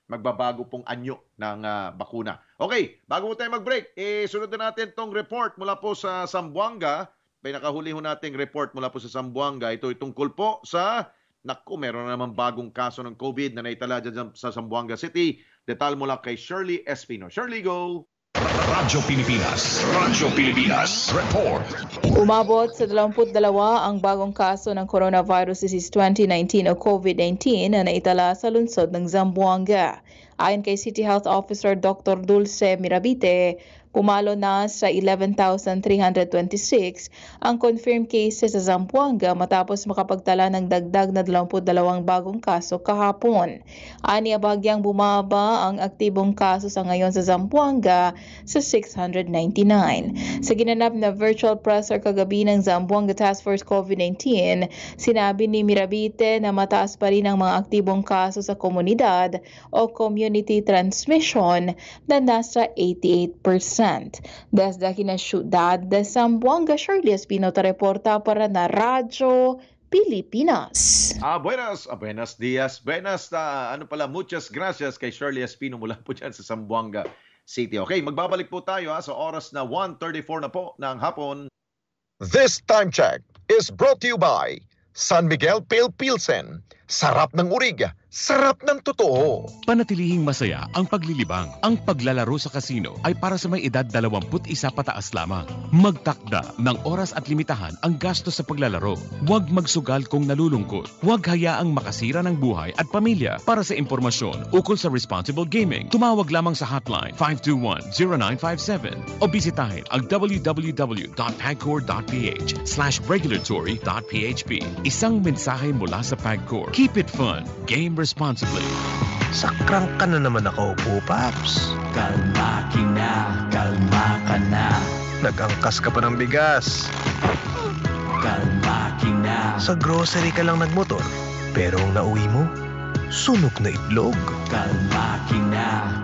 magbabago pong anyo ng bakuna. Okay, bago po tayo mag-break, sunod na natin tong report mula po sa Zamboanga. Pinakahuli ho nating report mula po sa Zamboanga. Ito tungkol po sa meron na naman bagong kaso ng COVID na naitala dyan sa Zamboanga City. Detal mula kay Shirley Espino. Shirley, go! Radyo Pilipinas, report. Umabot sa 22 ang bagong kaso ng coronavirus disease 2019 o COVID-19 na naitala sa lungsod ng Zamboanga. Ayon kay City Health Officer Dr. Dulce Mirabite, pumalo na sa 11,326 ang confirmed cases sa Zamboanga matapos makapagtala ng dagdag na 22 bagong kaso kahapon. Aniya bahagyang bumaba ang aktibong kaso sa ngayon sa Zamboanga sa 699. Sa ginanap na virtual presser kagabi ng Zamboanga Task Force COVID-19, sinabi ni Mirabite na mataas pa rin ang mga aktibong kaso sa komunidad o community transmission na nasa 88%. President. Desde Ciudad de Zamboanga, Shirley Espino, reporta para na Radyo Pilipinas. Buenos dias. Muchas gracias kay Shirley Espino mula po dyan sa Zamboanga City. Okay, magbabalik po tayo sa oras na 1:34 na po ng hapon. This time check is brought to you by San Miguel Pale Pilsen. Sarap ng urig, sarap ng totoo. Panatilihing masaya ang paglilibang. Ang paglalaro sa kasino ay para sa may edad 21 pataas lamang. Magtakda ng oras at limitahan ang gastos sa paglalaro. Huwag magsugal kung nalulungkot. Huwag hayaang makasira ng buhay at pamilya. Para sa impormasyon ukol sa responsible gaming, tumawag lamang sa hotline 521-0957 o bisitahin ang www.pagcor.ph/regulatory.php. Isang mensahe mula sa Pagcor. Keep it fun. Game responsibly. Sakrang ka na naman nakaupo, Paps. Kalma ka na. Nag-angkas ka pa ng bigas. Kalma ka na. Sa grocery ka lang nagmotor, pero ang nauwi mo, sunog na itlog. Kalma ka na.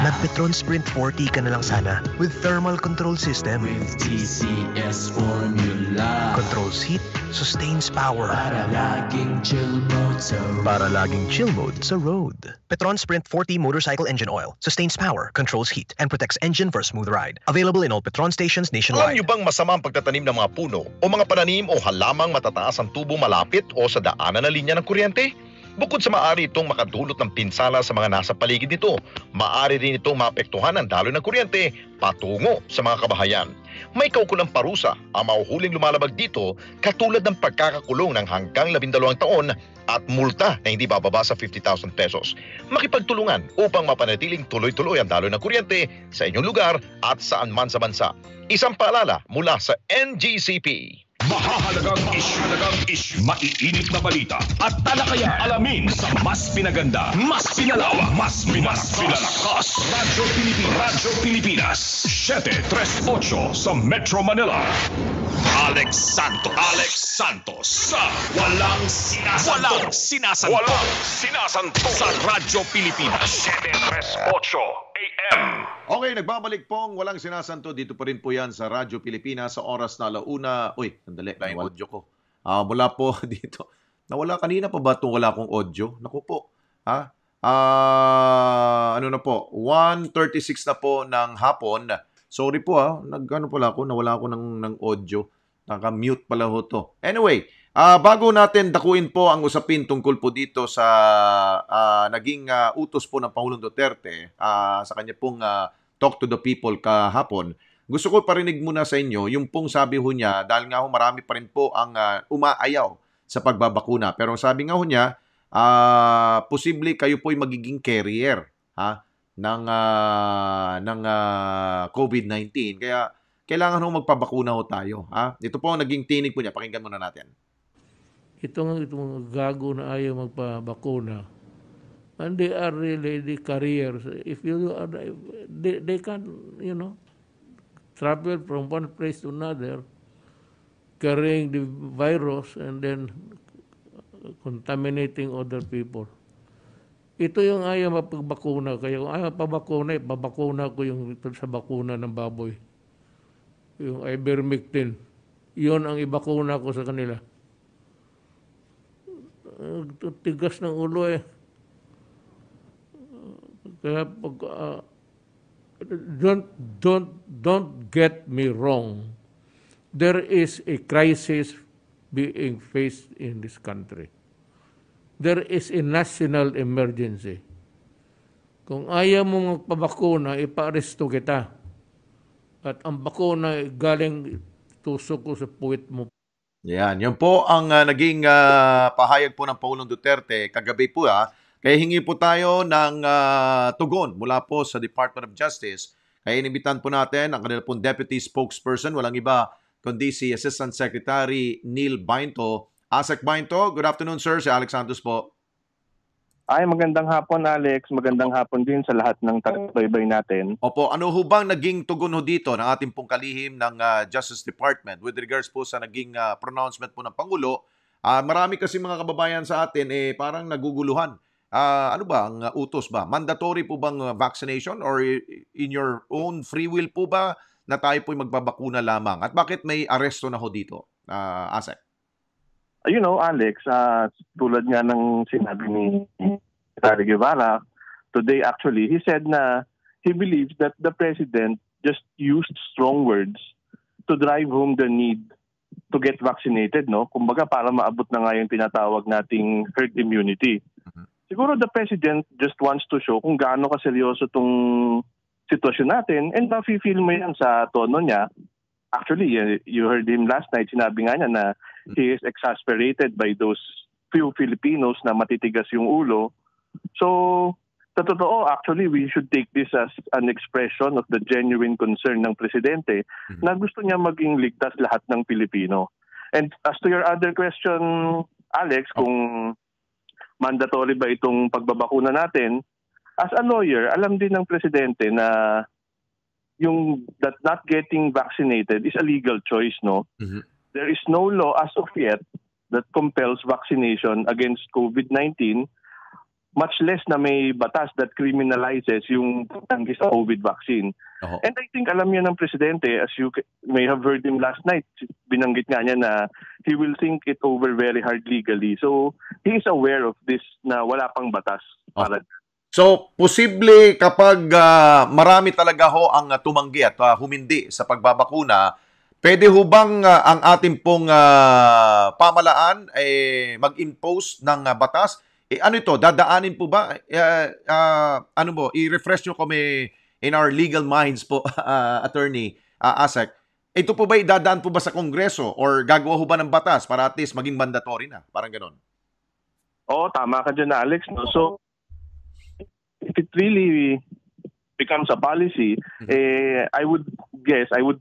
Nag-Petron Sprint 40 ka na lang sana with thermal control system. With TCS formula. Controls heat, sustains power. Para laging chill mode sa road. Petron Sprint 40 motorcycle engine oil. Sustains power, controls heat, and protects engine for a smooth ride. Available in all Petron stations nationwide. Alam niyo bang masama ang pagtatanim ng mga puno o mga pananim o halamang matataas ang tubo malapit o sa daanan na linya ng kuryente? Bukod sa maaari itong makadulot ng pinsala sa mga nasa paligid nito, maaari rin itong maapektuhan ang daloy ng kuryente patungo sa mga kabahayan. May kaukulang parusa ang mahuhuling lumalabag dito, katulad ng pagkakakulong ng hanggang 12 taon at multa na hindi bababa sa 50,000 pesos. Makipagtulungan upang mapanatiling tuloy-tuloy ang daloy ng kuryente sa inyong lugar at saan man sa bansa. Isang paalala mula sa NGCP. Mahahalagang issue, maiinit na balita at talakayan. Alamin sa mas pinaganda, mas pinalawak, mas pinalakas. Radyo Pilipinas, 738 sa Metro Manila. Alex Santos sa Walang Sinasanto sa Radyo Pilipinas, 738 AM. Okay, nagbabalik pong Walang Sinasanto. Dito pa rin po yan sa Radyo Pilipinas sa oras na 1:00. Uy, sandali, yung audio ko. Mula po dito. Nawala kanina pa ba itong wala akong audio? Naku po. Ano na po? 1:36 na po ng hapon. Sorry po nawala ako ng audio. Naka-mute pala ho to. Anyway, bago natin dakuin po ang usapin tungkol po dito sa naging utos po ng Pangulong Duterte sa kanya pong Talk to the People kahapon, gusto ko parinig muna sa inyo yung pong sabi ho niya, dahil nga ho marami pa rin po ang umaayaw sa pagbabakuna. Pero sabi nga ho niya, posible kayo po'y magiging carrier ng COVID-19. Kaya kailangan ho magpabakuna ho tayo. Ito po ang naging tinig po niya. Pakinggan muna natin. Itong gago na ayaw magpabakuna, and they are really the carriers. If you are, they can, travel from one place to another, carrying the virus and then contaminating other people. Ito yung ayaw mapagbakuna. Kaya kung ayaw pabakuna, babakuna ko yung sa bakuna ng baboy. Yung ivermectin. Yun ang ibakuna ko sa kanila. Tigas ng ulo eh. Kaya don't get me wrong. There is a crisis being faced in this country. There is a national emergency. Kung ayaw mo magpabakuna, ipa-aresto kita. At ang bakuna galing tusok ko sa puwit mo. Yan po ang naging pahayag po ng Pangulong Duterte kagabi po. Kaya hingi po tayo ng tugon mula po sa Department of Justice. Kaya inimbitan po natin ang kanila pong Deputy Spokesperson, walang iba kundi si Assistant Secretary Neil Bainto. Asek Bainto, good afternoon sir, si Alex Santos po. Ay, magandang hapon Alex, magandang hapon din sa lahat ng taga-baybay natin. Opo, ano ho bang naging tugon ho dito ng ating pong kalihim ng Justice Department with regards po sa naging pronouncement po ng Pangulo? Marami kasi mga kababayan sa atin parang naguguluhan ano ba ang utos ba? Mandatory po bang vaccination or in your own free will po ba na tayo po'y magbabakuna lamang? At bakit may aresto na ho dito, Asek? You know, Alex, tulad nga ng sinabi ni Secretary Guevara, today actually, he said na he believes that the President just used strong words to drive home the need to get vaccinated, no? Kumbaga para maabot na nga yung tinatawag nating herd immunity. Siguro the President just wants to show kung gaano kaseryoso tong sitwasyon natin and nafe-feel mo yan sa tono niya. Actually, you heard him last night, sinabi nga niya na he is exasperated by those few Filipinos na matitigas yung ulo. So, sa totoo, actually, we should take this as an expression of the genuine concern ng Presidente na gusto niya maging ligtas lahat ng Pilipino. And as to your other question, Alex, kung mandatory ba itong pagbabakuna natin, as a lawyer, alam din ng Presidente na that not getting vaccinated is a legal choice, no? There is no law as of yet that compels vaccination against COVID-19, much less na may batas that criminalizes yung pagtanggi sa COVID vaccine. And I think alam niya ng Presidente, as you may have heard him last night, binanggit nga niya na he will think it over very hard legally. So he is aware of this na wala pang batas para So, posible kapag marami talaga ho ang tumanggi at humindi sa pagbabakuna, pwede ho bang ang ating pong pamalaan mag-impose ng batas? Ano ito? Dadaanin po ba? Ano po? I-refresh nyo kami in our legal minds po, Attorney Asek. Ito po ba idadaan po ba sa Kongreso or gagawa ho ba ng batas para at least maging mandatory na? Parang ganon. Oo, tama ka dyan, Alex. No? So, if it really becomes a policy, I would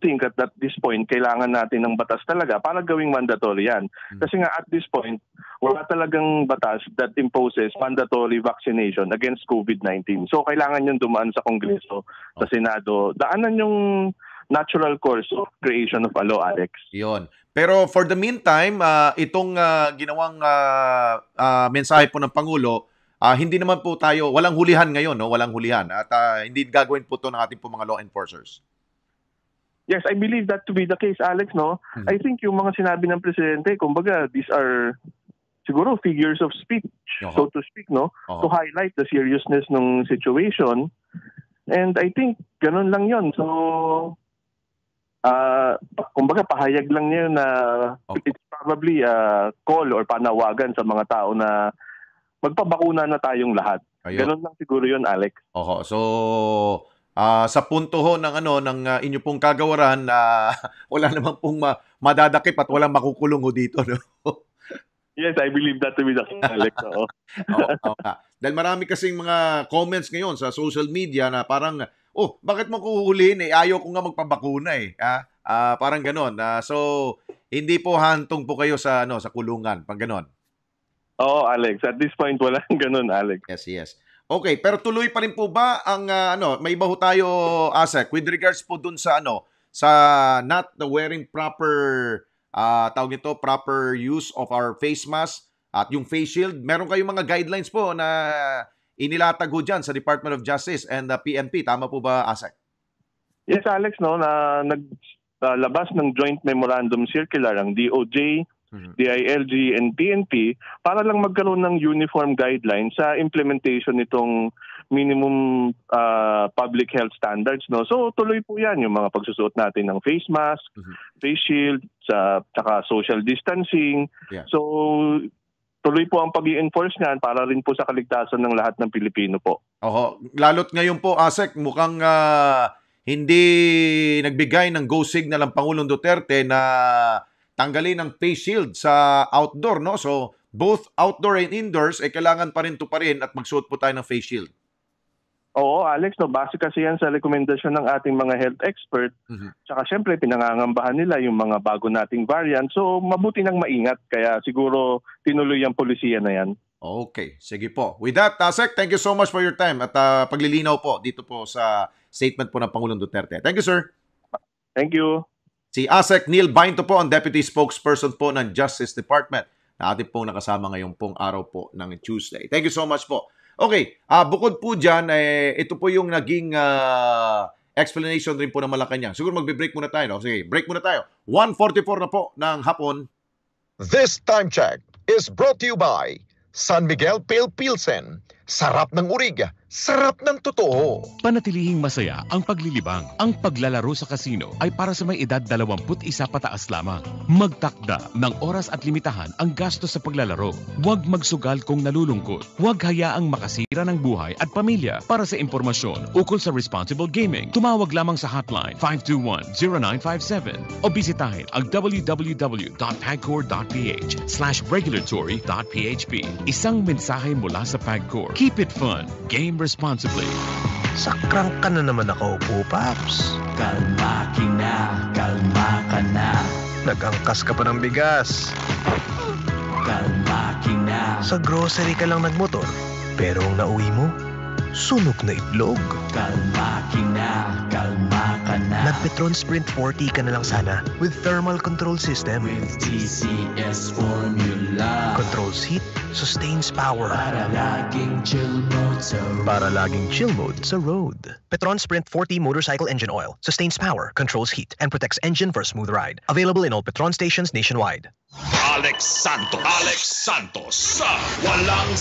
think at this point, kailangan natin ng batas talaga para gawing mandatory yan. Kasi nga at this point, wala talagang batas that imposes mandatory vaccination against COVID-19. So kailangan yung dumaan sa Kongreso, sa Senado. Daanan yung natural course of creation of a law, Alex. Yun. Pero for the meantime, itong ginawang mensahe po ng Pangulo, hindi naman po tayo, walang hulihan ngayon, no? Walang hulihan. At hindi gagawin po ito ng ating po mga law enforcers. Yes, I believe that to be the case, Alex, no? I think yung mga sinabi ng Presidente, kumbaga, these are siguro figures of speech, so to speak, no? To highlight the seriousness ng situation. And I think, ganun lang yon. So, kumbaga, pahayag lang niya na it's probably a call or panawagan sa mga tao na magpabakuna na tayong lahat. Ganun lang siguro yun, Alex. So, sa punto ho ng ng inyo pong kagawaran na wala namang pong madadakip at walang makukulong ho dito, no? Yes, I believe that to be the case, Alex. Dahil marami kasing mga comments ngayon sa social media na parang, bakit mo kuhulihin? Ayaw ko nga magpabakuna eh. Parang ganon. So, hindi po hantong po kayo sa sa kulungan, pang ganon. Oo, Alex. At this point, walang ganun, Alex. Yes. Okay, pero tuloy pa rin po ba ang may iba ho tayo, Asek, with regards po dun sa sa not wearing proper tawag ito, proper use of our face mask at yung face shield. Meron kayong mga guidelines po na inilatag ho dyan sa Department of Justice and the PNP. Tama po ba, Asek? Yes, Alex, no, na naglabas ng joint memorandum circular ang DOJ, DILG and PNP para lang magkaroon ng uniform guidelines sa implementation nitong minimum public health standards, no. So tuloy po 'yan yung mga pagsusuot natin ng face mask, face shield, saka social distancing. So tuloy po ang pag-i-enforce niyan para rin po sa kaligtasan ng lahat ng Pilipino po. Lalo't ngayon po, Asek, mukhang hindi nagbigay ng go signal ang Pangulong Duterte na tanggalin ang face shield sa outdoor, no? So, both outdoor and indoors, kailangan pa rin tuparin at magsuot po tayo ng face shield. Oo, Alex, no, base kasi yan sa rekomendasyon ng ating mga health expert. Tsaka syempre, pinangangambahan nila yung mga bago nating variant. So, mabuti nang maingat. Kaya siguro tinuloy ang polisiya na yan. Okay, sige po. With that, Asek, thank you so much for your time at paglilinaw po dito po sa statement po ng Pangulong Duterte. Thank you, sir. Thank you. Si Asek Neil Bainto po, ang Deputy Spokesperson po ng Justice Department na ating pong nakasama ngayong pong araw po ng Tuesday. Thank you so much po. Okay, bukod po dyan, ito po yung naging explanation rin po ng Malacanang. Siguro magbe-break muna tayo. No? Sige, break muna tayo. 1:44 na po ng hapon. This time check is brought to you by San Miguel Pale Pilsen. Sarap ng urig, sarap ng totoo. Panatilihing masaya ang paglilibang. Ang paglalaro sa kasino ay para sa may edad 21 pataas lamang. Magtakda ng oras at limitahan ang gastos sa paglalaro. Huwag magsugal kung nalulungkot. Huwag hayaang makasira ng buhay at pamilya. Para sa impormasyon ukol sa responsible gaming, tumawag lamang sa hotline 521-0957 o bisitahin ang www.pagcor.ph/regulatory.php. Isang mensahe mula sa Pagcor. Keep it fun. Game responsibly. Sakrang ka na naman nakaupo, Paps. Kalma ka na. Nag-angkas ka pa ng bigas. Kalma na. Sa grocery ka lang nagmotor, pero ang nauwi mo, sunog na itlog. Kalma ka na. Nag-Petron Sprint 40 ka na lang sana with thermal control system. With TCS formula. Controls heat, sustains power. Para laging chill mode sa road. Petron Sprint 40 motorcycle engine oil sustains power, controls heat, and protects engine for a smooth ride. Available in all Petron stations nationwide. Alex Santos sa Walang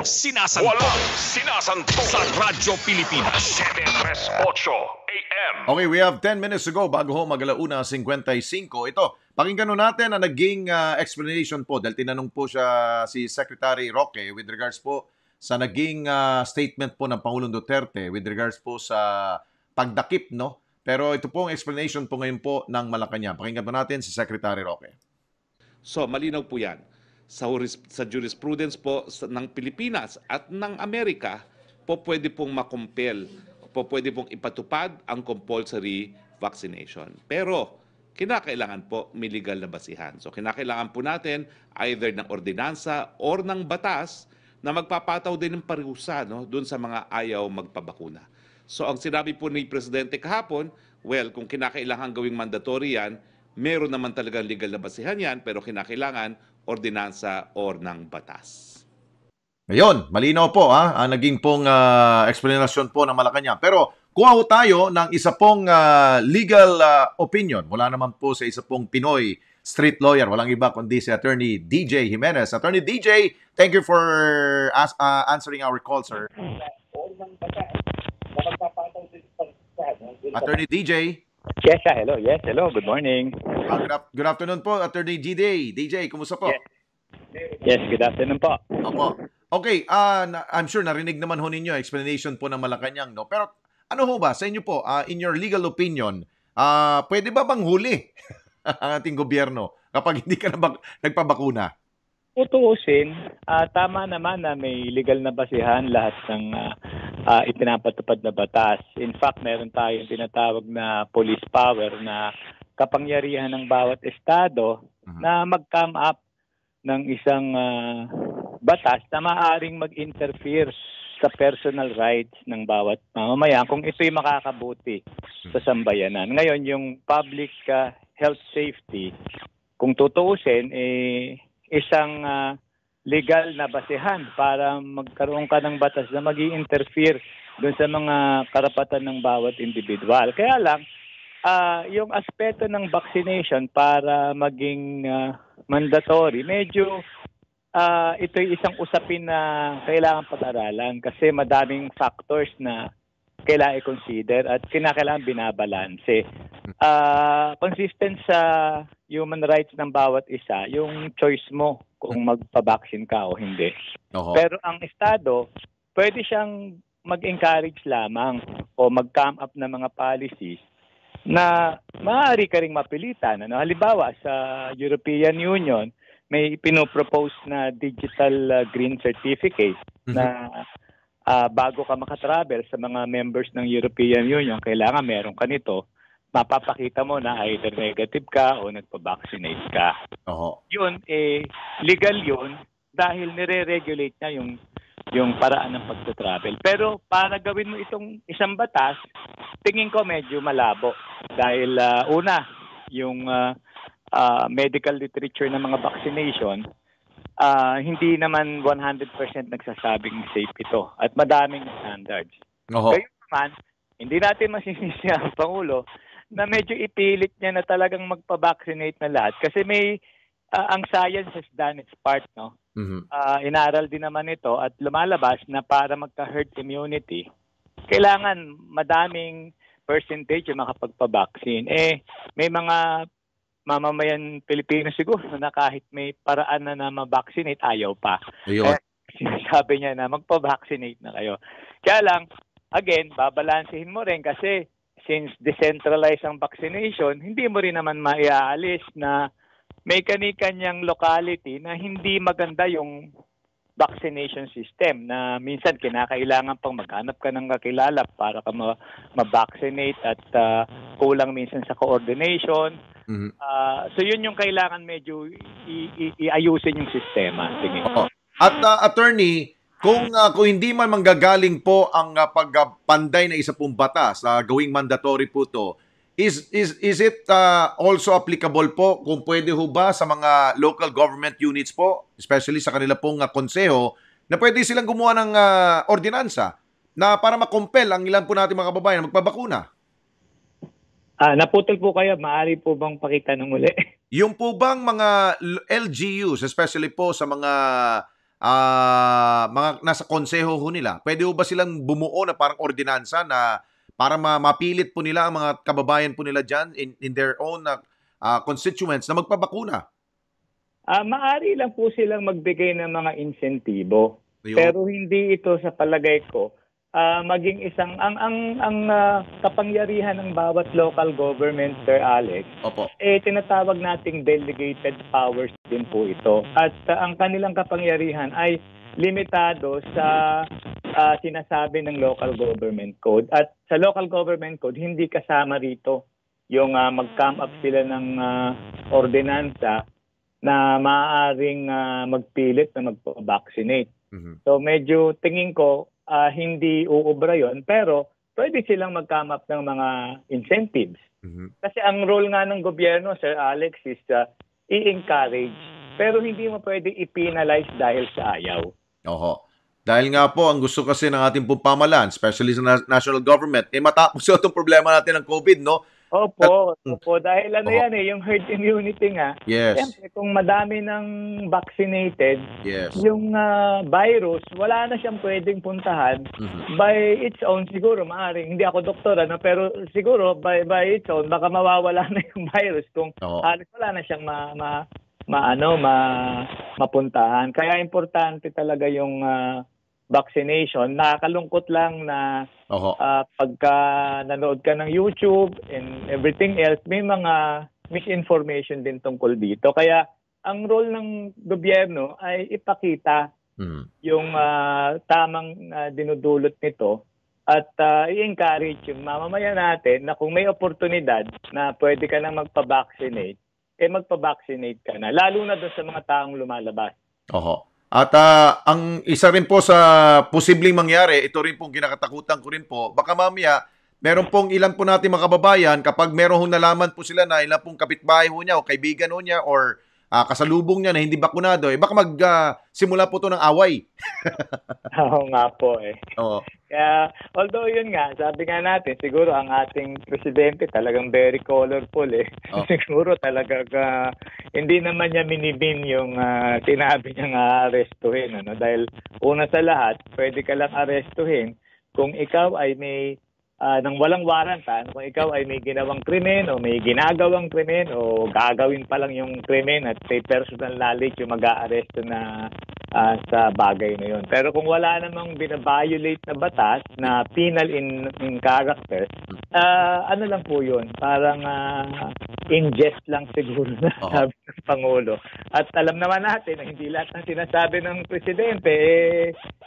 Sinasanto sa Radyo Pilipinas 738 AM. Okay, we have 10 minutes to go bago ho mag-alauna 55. Ito, pakinggan ho natin ang naging explanation po dahil tinanong po siya si Secretary Roque with regards po sa naging statement po ng Pangulong Duterte with regards po sa pagdakip, no? Pero ito po ang explanation po ngayon po ng Malacanang. Pakinggan po natin si Secretary Roque. So, malinaw po yan. Sa jurisprudence po ng Pilipinas at ng Amerika, po pwede pong makumpel, po pwede pong ipatupad ang compulsory vaccination. Pero, kinakailangan po may legal na basihan. So, kinakailangan po natin either ng ordinansa or ng batas na magpapataw din ng parusa, no, doon sa mga ayaw magpabakuna. So, ang sinabi po ni Presidente kahapon, well, kung kinakailangan gawing mandatory yan, meron naman talagang legal na basihan yan, pero kinakailangan ordinansa or ng batas. Ngayon, malinaw po ang naging pong explanation po ng Malacanang. Pero kuha ho tayo ng isa pong legal opinion. Mula naman po sa isa pong Pinoy street lawyer. Walang iba kundi si Attorney DJ Jimenez. Attorney DJ, thank you for answering our call, sir. Attorney DJ. Yes, hello. Yes, hello. Good morning. Good afternoon po, Attorney DJ. DJ, kumusta po? Yes, good afternoon po. Opo. Okay, I'm sure narinig naman ho ninyo explanation po ng Malacanang, no? Pero ano ho ba sa inyo po, in your legal opinion, pwede ba bang huli ang ating gobyerno kapag hindi ka na nagpabakuna? Utuusin, tama naman na may legal na basihan lahat ng ipinapatupad na batas. In fact, meron tayong tinatawag na police power na kapangyarihan ng bawat estado na mag-come up ng isang batas na maaaring mag-interfere sa personal rights ng bawat mamamayan kung ito'y makakabuti sa sambayanan. Ngayon, yung public health safety, kung tutuusin, isang legal na basehan para magkaroon ka ng batas na mag-i-interfere doon sa mga karapatan ng bawat individual. Kaya lang, yung aspeto ng vaccination para maging mandatory, medyo ito'y isang usapin na kailangan pag-aralan kasi madaming factors na kailangan i-consider at kinakailangan binabalanse. Consistent sa human rights ng bawat isa, yung choice mo kung magpa-vaccine ka o hindi. Pero ang estado, pwede siyang mag-encourage lamang o mag-come up ng mga policies na maaari ka ring mapilitan. Ano? Halimbawa, sa European Union, may pinopropose na digital green certificate na bago ka makatravel sa mga members ng European Union, kailangan meron ka nito. Mapapakita mo na either negative ka o nagpa-vaccinate ka. Yun, legal yun dahil nire-regulate na yung paraan ng pagta-travel. Pero para gawin mo itong isang batas, tingin ko medyo malabo. Dahil una, yung medical literature ng mga vaccination, hindi naman 100% nagsasabing safe ito at madaming standards. Oho. Kaya naman, hindi natin masisisi ang Pangulo na medyo ipilit niya na talagang magpa-vaccinate na lahat kasi may ang science has done its part, no? Inaral din naman ito at lumalabas na para magka-herd immunity, kailangan madaming percentage yung makapagpa-vaccine. May mga mamamayan Pilipino siguro na kahit may paraan na ma-vaccinate, ayaw pa. Ayun. Sinasabi niya na magpa-vaccinate na kayo. Kaya lang, again, babalansehin mo rin kasi since decentralized ang vaccination, hindi mo rin naman maiaalis na may kani-kanyang locality na hindi maganda yung vaccination system na minsan kinakailangan pang maghanap ka ng kakilala para ka ma-vaccinate at kulang minsan sa coordination. So yun yung kailangan medyo iayusin yung sistema. Tingin. At attorney, kung hindi man manggagaling po ang pagpanday na isa pong batas, gawing mandatory po to, is it also applicable po kung pwede ho ba sa mga local government units po, especially sa kanila pong konseho, na pwede silang gumawa ng ordinansa na para makompel ang ilan po natin mga kababayan na magpabakuna? Naputol po kayo, maaari po bang pakita ng muli? Yung po bang mga LGUs, especially po sa mga nasa konseho ho nila, pwede ho ba silang bumuo na parang ordinansa na para mapilit po nila ang mga kababayan po nila dyan in their own constituents na magpabakuna? Maaari lang po silang magbigay ng mga insentibo. Ayun. Pero hindi ito sa palagay ko maging isang ang kapangyarihan ng bawat local government, Sir Alex. Opo. Tinatawag nating delegated powers din po ito. At ang kanilang kapangyarihan ay limitado sa sinasabi ng local government code. At sa local government code, hindi kasama rito yung mag-come up sila ng ordinansa na maaaring magpilit na magpa-vaccinate. So medyo tingin ko hindi uubra yon, pero pwede silang mag-come up ng mga incentives. Kasi ang role nga ng gobyerno, Sir Alex, is i-encourage. Pero hindi mo pwede i-penalize dahil sa ayaw. Oho. Dahil nga po, ang gusto kasi ng ating pong pamahalaan, especially sa national government, matapos itong problema natin ng COVID, no? Opo. Dahil yan yung herd immunity nga. Yes. Siyempre, kung madami ng vaccinated, yes, yung virus, wala na siyang pwedeng puntahan by its own siguro. Maaring, hindi ako doktor, pero siguro by its own, baka mawawala na yung virus kung halos wala na siyang mapuntahan. Kaya importante talaga yung vaccination. Nakakalungkot lang na pagka nanood ka ng YouTube and everything else, may mga misinformation din tungkol dito. Kaya ang role ng gobyerno ay ipakita yung tamang dinudulot nito at i-encourage yung mamamayan natin na kung may oportunidad na pwede ka na magpa-vaccinate, magpa-vaccinate ka na. Lalo na doon sa mga taong lumalabas. At ang isa rin po sa posibleng mangyari, ito rin pong kinakatakutan ko rin po, baka mamaya, meron pong ilan po natin mga kababayan, kapag meron hong nalaman po sila na ilan pong kapitbahay ho niya o kaibigan ho niya or kasalubong niya na hindi bakunado, baka magsimula po ito ng away. Oo nga po Oo. Kaya, although yun nga, sabi nga natin, siguro ang ating presidente talagang very colorful Siguro talaga hindi naman niya minibin yung sinabi niyang arestuhin. Dahil una sa lahat, pwede ka lang arestuhin kung ikaw ay may nang walang warrant, kung ikaw ay may ginawang krimen o may ginagawang krimen o gagawin pa lang yung krimen at may personal knowledge yung mag-aaresto na sa bagay na yun. Pero kung wala namang binabiolate na batas na penal in character, ano lang po yun, parang ingest lang siguro na sabi ng Pangulo. At alam naman natin na hindi lahat ng sinasabi ng presidente,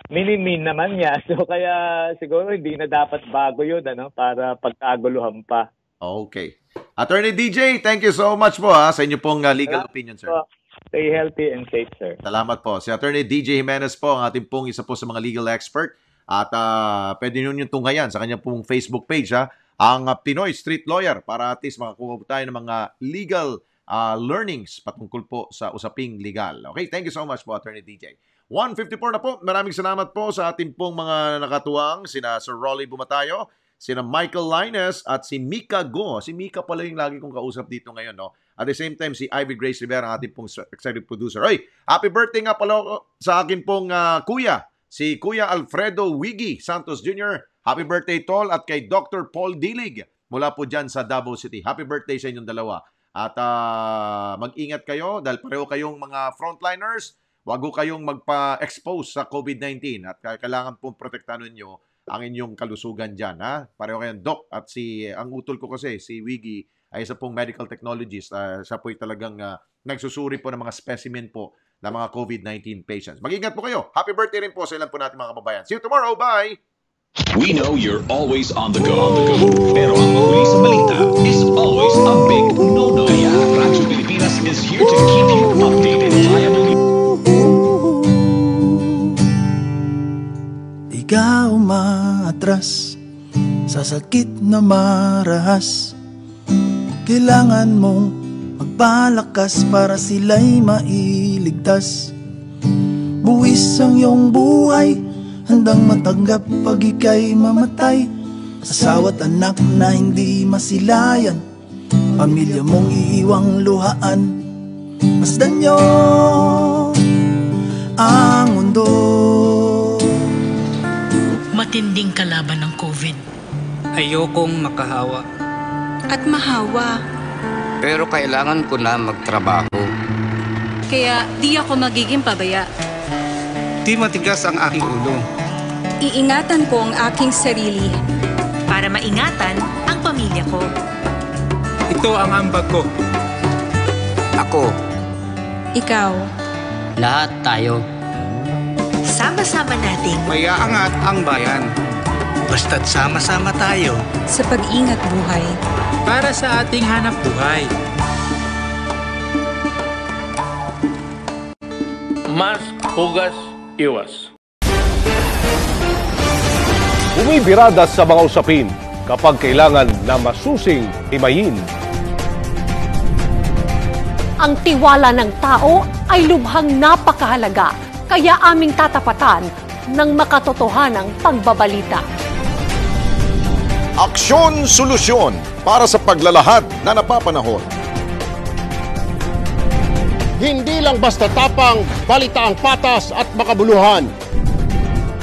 minimin naman niya. So kaya siguro hindi na dapat bago yun para pagkaguluhan pa. Okay. Attorney DJ, thank you so much po sa inyo pong legal opinion, sir. Stay healthy and safe, sir. Salamat po. Si Attorney DJ Jimenez po, ang ating pong isa po sa mga legal expert. At pwede nyo yung tunghayan sa kanyang pong Facebook page, ang Pinoy Street Lawyer, para at least makakuha tayo ng mga legal learnings patungkol po sa usaping legal. Okay, thank you so much po, Attorney DJ. 1:54 na po. Maraming salamat po sa ating pong mga nakatuwang, sina Sir Rolly Bumatayo, sina Michael Linus, at si Mika Go. Si Mika pala yung lagi kong kausap dito ngayon, no? At the same time, si Ivy Grace Rivera, ang ating pong executive producer. Oy, happy birthday nga pala sa akin pong kuya, si Kuya Alfredo Wiggy Santos Jr. Happy birthday, Tol, at kay Dr. Paul Dilig mula po dyan sa Davao City. Happy birthday sa inyong dalawa. At mag-ingat kayo dahil pareho kayong mga frontliners. Huwag kayong magpa-expose sa COVID-19 at kailangan pong protektahan ninyo ang inyong kalusugan dyan. Ha? Pareho kayong doc at ang utol ko kasi, si Wiggy, ay isa pong medical technologist. Siya po'y talagang nagsusuri po ng mga specimen po ng mga COVID-19 patients. Mag-ingat po kayo. Happy birthday rin po sa ilan po natin mga kababayan. See you tomorrow. Bye! We know you're always on the go. Pero ang mahuli sa balita is always a big no-no. Kaya Radyo Pilipinas is here to keep you updated. Ikaw umaatras sa sakit na marahas. Kailangan mong magpalakas para sila'y mailigtas. Buwis ang iyong buhay, handang matanggap pag ika'y mamatay. Asawa't anak na hindi masilayan, pamilya mong iiwang luhaan. Masdan nyo ang mundo. Matinding kalaban ng COVID. Ayokong makahawa. At mahawa. Pero kailangan ko na magtrabaho. Kaya di ako magiging pabaya. Di matigas ang aking ulo. Iingatan ko ang aking sarili para maingatan ang pamilya ko. Ito ang ambag ko. Ako. Ikaw. Lahat tayo. Sama-sama nating Mayaangat ang bayan. Basta't sama-sama tayo sa pag-ingat buhay. Para sa ating hanap buhay. Mask, hugas, iwas. Bumibirada sa mga usapin kapag kailangan na masusing himayin. Ang tiwala ng tao ay lubhang napakahalaga, kaya aming tatapatan ng makatotohanang pagbabalita. Aksyon, solusyon para sa paglalahad na napapanahon. Hindi lang basta tapang, balita ang patas at makabuluhan.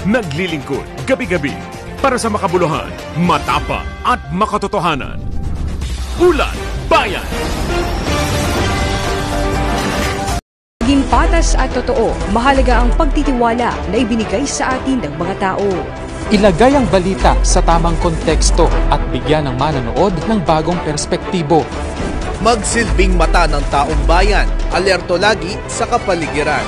Naglilingkod gabi-gabi para sa makabuluhan, matapang at makatotohanan. Ulat Bayan. Maging patas at totoo, mahalaga ang pagtitiwala na ibinigay sa atin ng mga tao. Ilagay ang balita sa tamang konteksto at bigyan ng manonood ng bagong perspektibo. Magsilbing mata ng taong bayan, alerto lagi sa kapaligiran.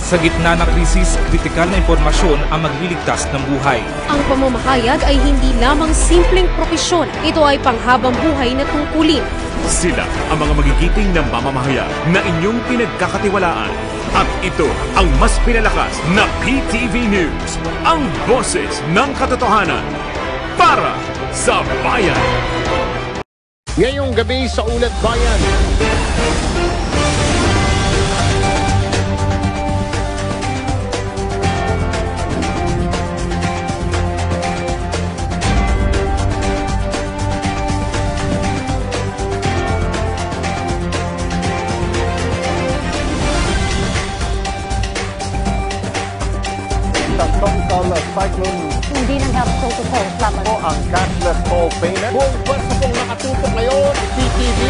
Sa gitna ng krisis, kritikal na impormasyon ang magliligtas ng buhay. Ang pamamahayag ay hindi lamang simpleng propesyon, ito ay panghabang buhay na tungkulin. Sila ang mga magigiting na mamamahayag na inyong pinagkakatiwalaan. At ito ang mas pinalakas na PTV News, ang boses ng katotohanan para sa bayan. Ngayong gabi sa Ulat Bayan. Cyclone. Hindi ng health protocol. Ang cashless toll payment. Buong pwersa pong nakatutok ngayon, PTV.